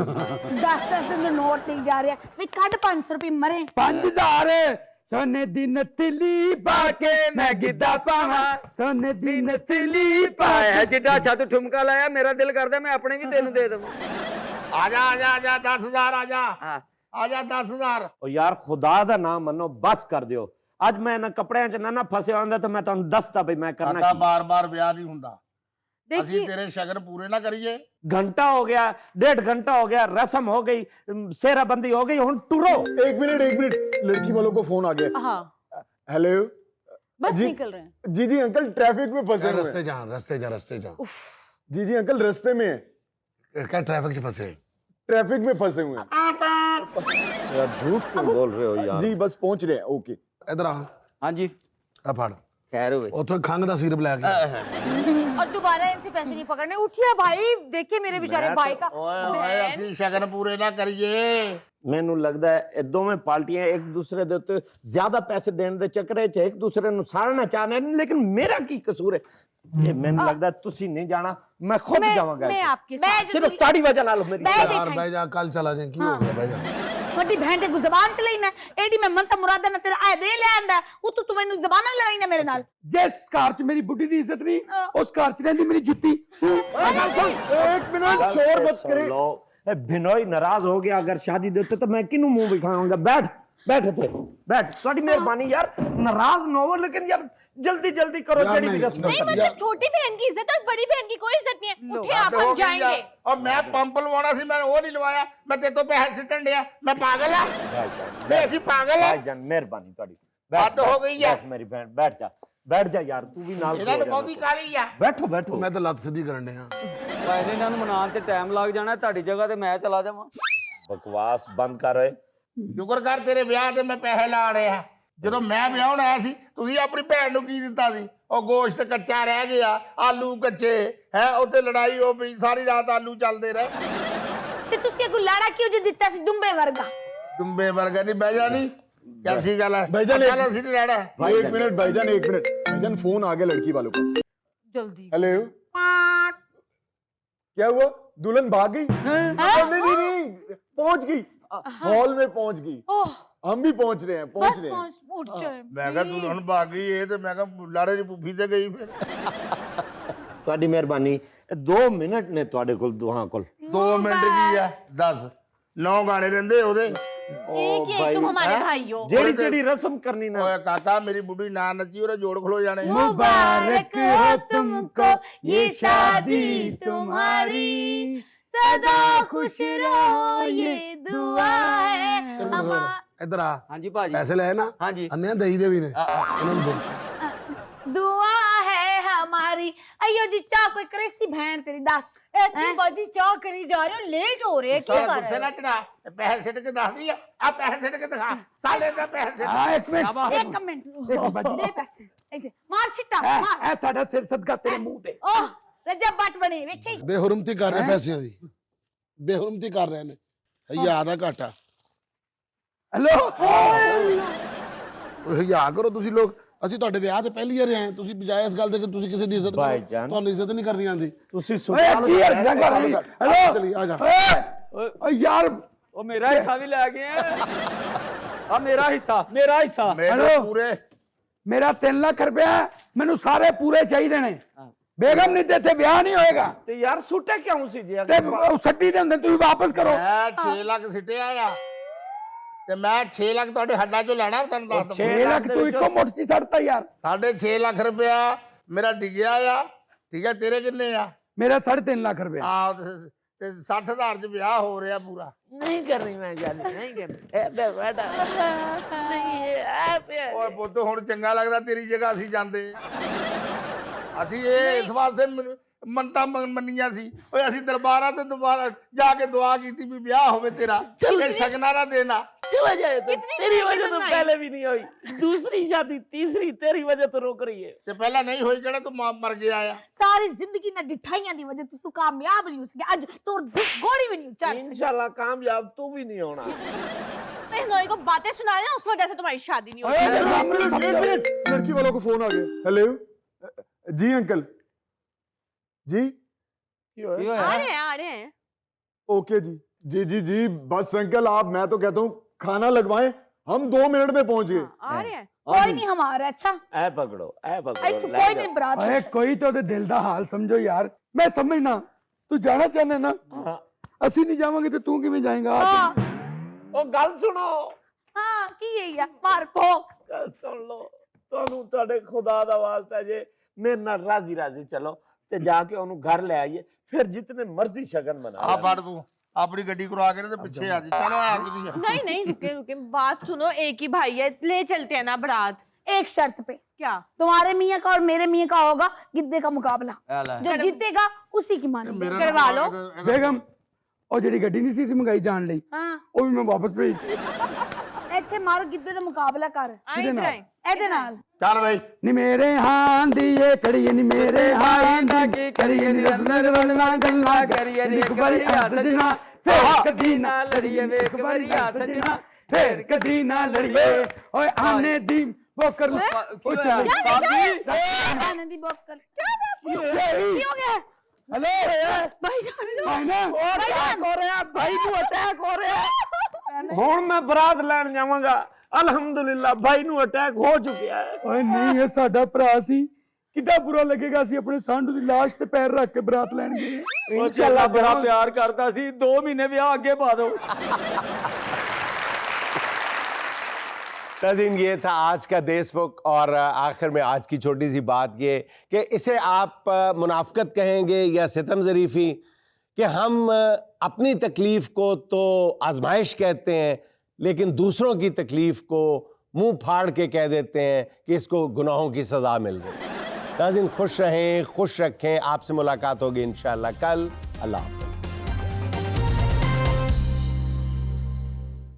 10 ਦਿਨ ਦੇ ਨੋਟ ਨਹੀਂ ਜਾ ਰਿਹਾ ਵੀ ਕੱਢ 500 ਰੁਪਏ ਮਰੇ 5000 सोने दी नथली पाके मैं गिद्धा पावा सोने दी नथली ਆਇਆ ਜਿੱਡਾ ਛੱਤ ਠੁਮਕਾ ਲਾਇਆ ਮੇਰਾ ਦਿਲ ਕਰਦਾ ਮੈਂ ਆਪਣੇ ਵੀ ਤੈਨੂੰ ਦੇ ਦਵਾਂ ਆ ਜਾ 10000 ਆ ਜਾ ਆ ਜਾ 10000 ਉਹ ਯਾਰ ਖੁਦਾ ਦਾ ਨਾਮ ਮੰਨੋ ਬਸ ਕਰ ਦਿਓ ਅੱਜ ਮੈਂ ਇਹਨਾਂ ਕੱਪੜਿਆਂ 'ਚ ਨਾ ਫਸਿਆ ਹੁੰਦਾ ਤਾਂ ਮੈਂ ਤੁਹਾਨੂੰ ਦੱਸਦਾ ਬਈ ਮੈਂ ਕਰਨਾ ਕਾਕਾ ਕੀ ਬਾਰ-ਬਾਰ ਵਿਆਹ ਨਹੀਂ ਹੁੰਦਾ ਅਸੀਂ देखिए ਤੇਰੇ ਸ਼ਗਨ ਪੂਰੇ ਨਾ ਕਰੀਏ घंटा हो गया 1.5 घंटा हो गया रस्म हो गई सेराबंदी हो गई हुन टुरो एक मिनट लड़की वालों को फोन आ गया हाँ हेलो बस जी निकल रहे हैं जी अंकल ट्रैफिक में फंसे हुए रस्ते हैं। जा जी अंकल रास्ते में है क्या ट्रैफिक से फंसे ट्रैफिक में फंसे हुए हैं यार झूठ क्यों बोल रहे हो यार जी बस पहुंच रहे हैं ओके इधर आ ਹਾਂਜੀ आ फड़ ਖੈਰ ਹੋਵੇ उतो खंग दा सिरप लै के और दोबारा इनसे पैसे नहीं पकड़ने उठिए भाई देखिए मेरे बेचारे भाई का ਓਏ ਅਸੀਂ ਸ਼ਗਨ ਪੂਰੇ ਨਾ ਕਰੀਏ ਮੈਨੂੰ ਲੱਗਦਾ ਹੈ ਇਹ ਦੋਵੇਂ ਪਾਰਟੀਆਂ ਇੱਕ ਦੂਸਰੇ ਦੇ ਉੱਤੇ ਜ਼ਿਆਦਾ ਪੈਸੇ ਦੇਣ ਦੇ ਚੱਕਰੇ 'ਚ ਇੱਕ ਦੂਸਰੇ ਨੂੰ ਸਾੜਨਾ ਚਾਹਨੇ ਨੇ ਲੇਕਿਨ ਮੇਰਾ ਕੀ ਕਸੂਰ ਹੈ ਇਹ ਮੈਨੂੰ ਲੱਗਦਾ ਤੁਸੀਂ ਨਹੀਂ ਜਾਣਾ ਮੈਂ ਖੁਦ ਜਾਵਾਂਗਾ मैं आपके साथ ਸਿਰਫ ਤੁਹਾਡੀ ਵਜ੍ਹਾ ਨਾਲ ਮੇਰੀ यार भाई जा कल चला जाए की हो गया भाई जा ਤੁਹਾਡੀ ਭੈਣ ਤੇ ਜ਼ਬਾਨ ਚਲਾਈ ਨਾ ਐਡੀ ਮੈਂ ਮੰਤਾ ਮੁਰਾਦਾ ਨਾ ਤੇਰਾ ਆਏ ਦੇ ਲੈ ਆਂਦਾ ਉਹ ਤੂੰ ਮੈਨੂੰ ਜ਼ਬਾਨ ਨਾਲ ਲੜਾਈ ਨਾ ਮੇਰੇ ਨਾਲ जिस कार च मेरी बुढ़ी दी इज्जत नहीं उस कार च रहंदी मेरी जुत्ती एक मिनट शोर मत करे बिनोई नाराज हो गया अगर शादी देते तो मैं किन्नू मुंह दिखाऊंगा बैठ थे बैठ थोड़ी मेहरबानी यार नाराज न हो लेकिन यार जल्दी जल्दी करो यार जड़ी नहीं, भी रस्म नहीं करनी है। मतलब छोटी बहन की इज्जत और बड़ी बहन की कोई इज्जत नहीं है उठे आप हम जाएंगे और मैं पंप लवाना सी मैं वो नहीं लवाया मैं तेरे तो पैसे सिटन दिया मैं पागल है मैं ऐसी पागल है भाईजान मेहरबानी थोड़ी बात हो गई है बैठ मेरी बहन बैठ जा यार तू भी नाल ਇਹਨਾਂ खलो ਨੂੰ ਬਹੁਤੀ जाना। ਕਾਲੀ ਆ बैठो मैं तो लत सीधी करने हां ਭਾਈ ਇਹਨਾਂ ਨੂੰ ਮਨਾਉਣ ਤੇ ਟਾਈਮ ਲੱਗ ਜਾਣਾ ਤੁਹਾਡੀ ਜਗ੍ਹਾ ਤੇ ਮੈਂ ਚਲਾ ਜਾਵਾਂ बकवास बंद कर रहे ਸ਼ੁਕਰ ਕਰ ਤੇਰੇ ਵਿਆਹ ਤੇ ਮੈਂ ਪੈਸੇ ਲਾ ਰਿਹਾ ਜਦੋਂ ਮੈਂ ਵਿਆਹਣ ਆਇਆ ਸੀ ਤੁਸੀਂ ਆਪਣੀ ਭੈਣ ਨੂੰ ਕੀ ਦਿੱਤਾ ਸੀ ਉਹ ਗੋਸ਼ਤ ਕੱਚਾ ਰਹਿ ਗਿਆ ਆਲੂ ਕੱਚੇ ਹੈ ਉੱਥੇ ਲੜਾਈ ਹੋ ਪਈ ਸਾਰੀ ਰਾਤ ਆਲੂ ਚੱਲਦੇ ਰਹੇ ਤੇ ਤੁਸੀਂ ਇਹ ਲਾੜਾ ਕਿਉਂ ਜੇ ਦਿੱਤਾ ਸੀ ਦੁੰਬੇ ਵਰਗਾ ਦੁੰਬੇ ਵਰਗਾ ਨਹੀਂ ਬਹਿ ਜਾਣੀ कैसी गल है भाईजान अच्छा नसीब लड़ा है भाई एक मिनट भाईजान फोन आ गया लड़की वालों को जल्दी हेलो क्या हुआ दुल्हन भाग गई नहीं पहुंच गई हॉल में पहुंच गई हम भी पहुंच रहे हैं पहुंच रहे हैं उठ जाए मैं कहा दुल्हन भाग गई ये तो मैं कहा लाड़े दी पुफी ते गई फिर ਤੁਹਾਡੀ ਮਿਹਰਬਾਨੀ 2 ਮਿੰਟ ਨੇ ਤੁਹਾਡੇ ਕੋਲ ਦੋਹਾਂ ਕੋਲ 2 ਮਿੰਟ ਕੀ ਹੈ 10 9 ਗਾਣੇ ਰਹਿੰਦੇ ਉਹਦੇ एक ही एक तुम हमारे भाई हो ਜਿਹੜੀ ਜਿਹੜੀ ਰਸਮ ਕਰਨੀ ਨਾ ओए काका मेरी बुढ़ी ना नची और जोड़ खलो जाने मुबारक हो तुमको ये शादी तुम्हारी सदा खुश रहो ये दुआ है इधर आ ਹਾਂਜੀ ਭਾਜੀ पैसे ले ना ਹਾਂਜੀ अन्ने दही दे भी ने इन्होंने दे दुआ है हमारी अयो जी चाह कोई करेसी बहन तेरी दस इतनी बाजी चाह करी जा रहे हो लेट हो रहे हैं क्या सारा कर गुस्से रहे ना चढ़ा पैसे सिट के दस दिया आ पैसे सिट के दिखा साले का पैसे एक मिनट दे पैसे ऐसे मार छिट्टा मार ऐ साडा सिर सदका तेरे मुंह ते ओह रजब बट बने वेखी बेहुरमती कर रहे पैसे दी बेहुरमती कर रहे ने याद है घाटा हेलो या करो तुसी लोग ਅਸੀਂ ਤੁਹਾਡੇ ਵਿਆਹ ਤੇ ਪਹਿਲੀ ਵਾਰ ਆਏ, ਤੁਸੀਂ ਬਜਾਏ ਇਸ ਗੱਲ ਦੇ ਕਿ ਤੁਸੀਂ ਕਿਸੇ ਦੀ ਇੱਜ਼ਤ ਕਰੋ, ਤੁਹਾਨੂੰ ਇੱਜ਼ਤ ਨਹੀਂ ਕਰਨੀ ਆਉਂਦੀ। ਤੁਸੀਂ ਹੈਲੋ ਚਲੀ ਆ ਜਾ। ਓਏ ਯਾਰ ਉਹ ਮੇਰਾ ਹਿੱਸਾ ਵੀ ਲੈ ਗਏ ਆ ਮੇਰਾ ਹਿੱਸਾ ਮੇਰੇ ਪੂਰੇ ਮੇਰਾ 3 ਲੱਖ ਰੁਪਇਆ ਮੈਨੂੰ ਸਾਰੇ ਪੂਰੇ ਚਾਹੀਦੇ ਨੇ। ਬੇਗਮ ਨਹੀਂ ਤੇ ਇੱਥੇ ਵਿਆਹ ਨਹੀਂ ਹੋਏਗਾ। ਤੇ ਯਾਰ ਸੁੱਟੇ ਕਿਉਂ ਸੀ ਜੀ? ਤੇ ਉਹ ਸੱਟੀ ਦੇ ਹੁੰਦੇ, ਤੁਸੀਂ ਵਾਪਸ ਕਰੋ। ਮੈਂ 6 ਲੱਖ ਸਿੱਟਿਆ ਆ ਤੇ ਮੈਂ 6 ਲੱਖ ਤੁਹਾਡੇ ਹੱਡਾਂ ਚੋਂ ਲੈਣਾ, ਤੁਹਾਨੂੰ ਦੱਸ 6 ਲੱਖ ਤੂੰ ਇੱਕੋ ਮੁੱਠ 'ਚ ਛੱਡਤਾ ਯਾਰ। 6.5 ਲੱਖ ਰੁਪਇਆ ਮੇਰਾ ਡਿੱਗਿਆ ਆ, ਠੀਕ ਹੈ। ਤੇਰੇ ਕਿੰਨੇ ਆ? ਮੇਰਾ 3.5 ਲੱਖ ਰੁਪਇਆ। ਤੇ 60,000 ਚ ਵਿਆਹ ਹੋ ਰਿਹਾ ਪੂਰਾ। ਨਹੀਂ ਕਰਨੀ ਮੈਂ ਗੱਲ, ਨਹੀਂ ਕਰਨੀ ਓਏ ਪੁੱਤ ਹੁਣ ਚੰਗਾ ਲੱਗਦਾ ਤੇਰੀ ਜਗ੍ਹਾ ਅਸੀਂ ਜਾਂਦੇ। ਅਸੀਂ ਇਹ ਇਸ ਵਾਸਤੇ ਮੰਨਤਾਂ ਮੰਨੀਆਂ ਸੀ, ਓਏ ਅਸੀਂ ਦਰਬਾਰਾਂ ਤੇ ਦੁਬਾਰਾ ਜਾ ਕੇ ਦੁਆ ਕੀਤੀ ਵੀ ਵਿਆਹ ਹੋਵੇ ਤੇਰਾ, ਇਹ ਸ਼ਗਨਾਂ ਨਾ ਦੇਣਾ। चला जाए तो तेरी वजह तो पहले भी नहीं हुई, दूसरी शादी तीसरी तेरी वजह तो रोक रही है। ते पहला नहीं हुई केड़ा तू मर गया आ? सारी जिंदगी ना डिठाइयां दी वजह तू कामयाब नहीं हो सके, आज तो गोड़ी भी नहीं चल। इंशाल्लाह कामयाब तू भी नहीं होना। मैं को बातें सुना रहा उस वजह से तुम्हारी शादी नहीं होगी। लड़की वालों को फोन आ गया। हेलो जी अंकल जी, आ रहे हैं ओके जी जी जी जी बस अंकल आप, मैं तो कहता हूँ खाना लगवाएं, हम 2 मिनट में पहुंच गए। आ रहे हैं कोई नहीं हमारा। अच्छा ऐ पकड़ो कोई नहीं बरात। अरे कोई तो दिल दा हाल समझो यार। मैं समझना तू जाना चाहना ना, ਅਸੀਂ नहीं जावांगे तो तू किवें जाएगा? ओ गल सुनो। हां की है यार मार को गल सुन लो, ਤੁਹਾਨੂੰ ਤੁਹਾਡੇ ਖੁਦਾ ਦਾ ਵਾਸਤਾ ਜੇ ਮੇਰੇ ਨਾਲ ਰਾਜ਼ੀ ਰਾਜ਼ੀ ਚਲੋ ਤੇ ਜਾ ਕੇ ਉਹਨੂੰ ਘਰ ਲੈ ਆਈਏ, ਫਿਰ ਜਿਤਨੇ ਮਰਜ਼ੀ ਸ਼ਗਨ ਮਨਾ। ਆ ਫੜ ਤੂੰ अपनी गड्डी करा के ना पीछे आ जा। चलो नहीं नहीं रुके बात सुनो, एक ही भाई है, ले चलते हैं ना बारात। एक शर्त पे। क्या? तुम्हारे मियाँ का और मेरे मियाँ का होगा गिद्दे का मुकाबला, जो जीतेगा उसी की मानेंगे। करवा लो। बेगम ਉਹ ਜਿਹੜੀ ਗੱਡੀ ਨਹੀਂ ਸੀ ਮੰਗਾਈ ਜਾਣ ਲਈ, हाँ ਉਹ ਵੀ ਮੈਂ ਵਾਪਸ ਭੇਜ। ਇੱਥੇ ਮਾਰੋ ਗਿੱਧੇ ਦਾ ਮੁਕਾਬਲਾ ਕਰ ਇਹਦੇ ਨਾਲ। चल भाई ਨੀ ਮੇਰੇ ਹਾਂ ਦੀ ਏ ਕੜੀਏ, ਨੀ ਮੇਰੇ ਹਾਂ ਦਾ ਕੀ ਕਰੀਏ, ਨੀ ਰਸਨਾ ਰਲਣਾ ਗੱਲਾਂ ਕਰੀਏ, ਨੀ ਇੱਕ ਵਾਰੀ ਸਜਣਾ ਫੇਰ ਕਦੀ ਨਾ ਲੜੀਏ, ਵੇਖ ਵਾਰੀ ਸਜਣਾ ਫੇਰ ਕਦੀ ਨਾ ਲੜੀਏ। ਓਏ ਆਨੇ ਦੀ ਬੋਕਰ ਉਹ ਚੱਲ ਆਨੰਦ ਦੀ ਬੋਕਰ ਕੀ ਹੋ ਗਿਆ? हेलो भाईजान अटैक हो रहा है, भाई को अटैक हो रहा है। ਹੁਣ ਮੈਂ ਬਰਾਤ ਲੈਣ ਜਾਵਾਂਗਾ। ਅਲਹਮਦੁਲਿल्लाह ਭਾਈ ਨੂੰ ਅਟੈਕ ਹੋ ਚੁੱਕਿਆ ਹੈ। ਓਏ ਨਹੀਂ ਇਹ ਸਾਡਾ ਭਰਾ ਸੀ, ਕਿੱਦਾਂ ਬੁਰਾ ਲੱਗੇਗਾ ਅਸੀਂ ਆਪਣੇ ਸਾਂਢੂ ਦੀ ਲਾਸ਼ ਤੇ ਪੈਰ ਰੱਖ ਕੇ ਬਰਾਤ ਲੈਣ ਗਏ। ਇਨਸ਼ਾਅੱਲਾ ਬੜਾ ਪਿਆਰ ਕਰਦਾ ਸੀ, 2 ਮਹੀਨੇ ਵਿਆਹ ਅੱਗੇ ਪਾ ਦੋ। नाज़रीन ये था आज का देशमुख, और आखिर में आज की छोटी सी बात ये कि इसे आप मुनाफकत कहेंगे या सितम ज़रीफ़ी, कि हम अपनी तकलीफ़ को तो आजमाइश कहते हैं, लेकिन दूसरों की तकलीफ़ को मुंह फाड़ के कह देते हैं कि इसको गुनाहों की सज़ा मिल गई। नाज़रीन खुश रहें, खुश रखें। आपसे मुलाकात होगी इंशाअल्लाह कल। अल्लाह हाफ़िज़।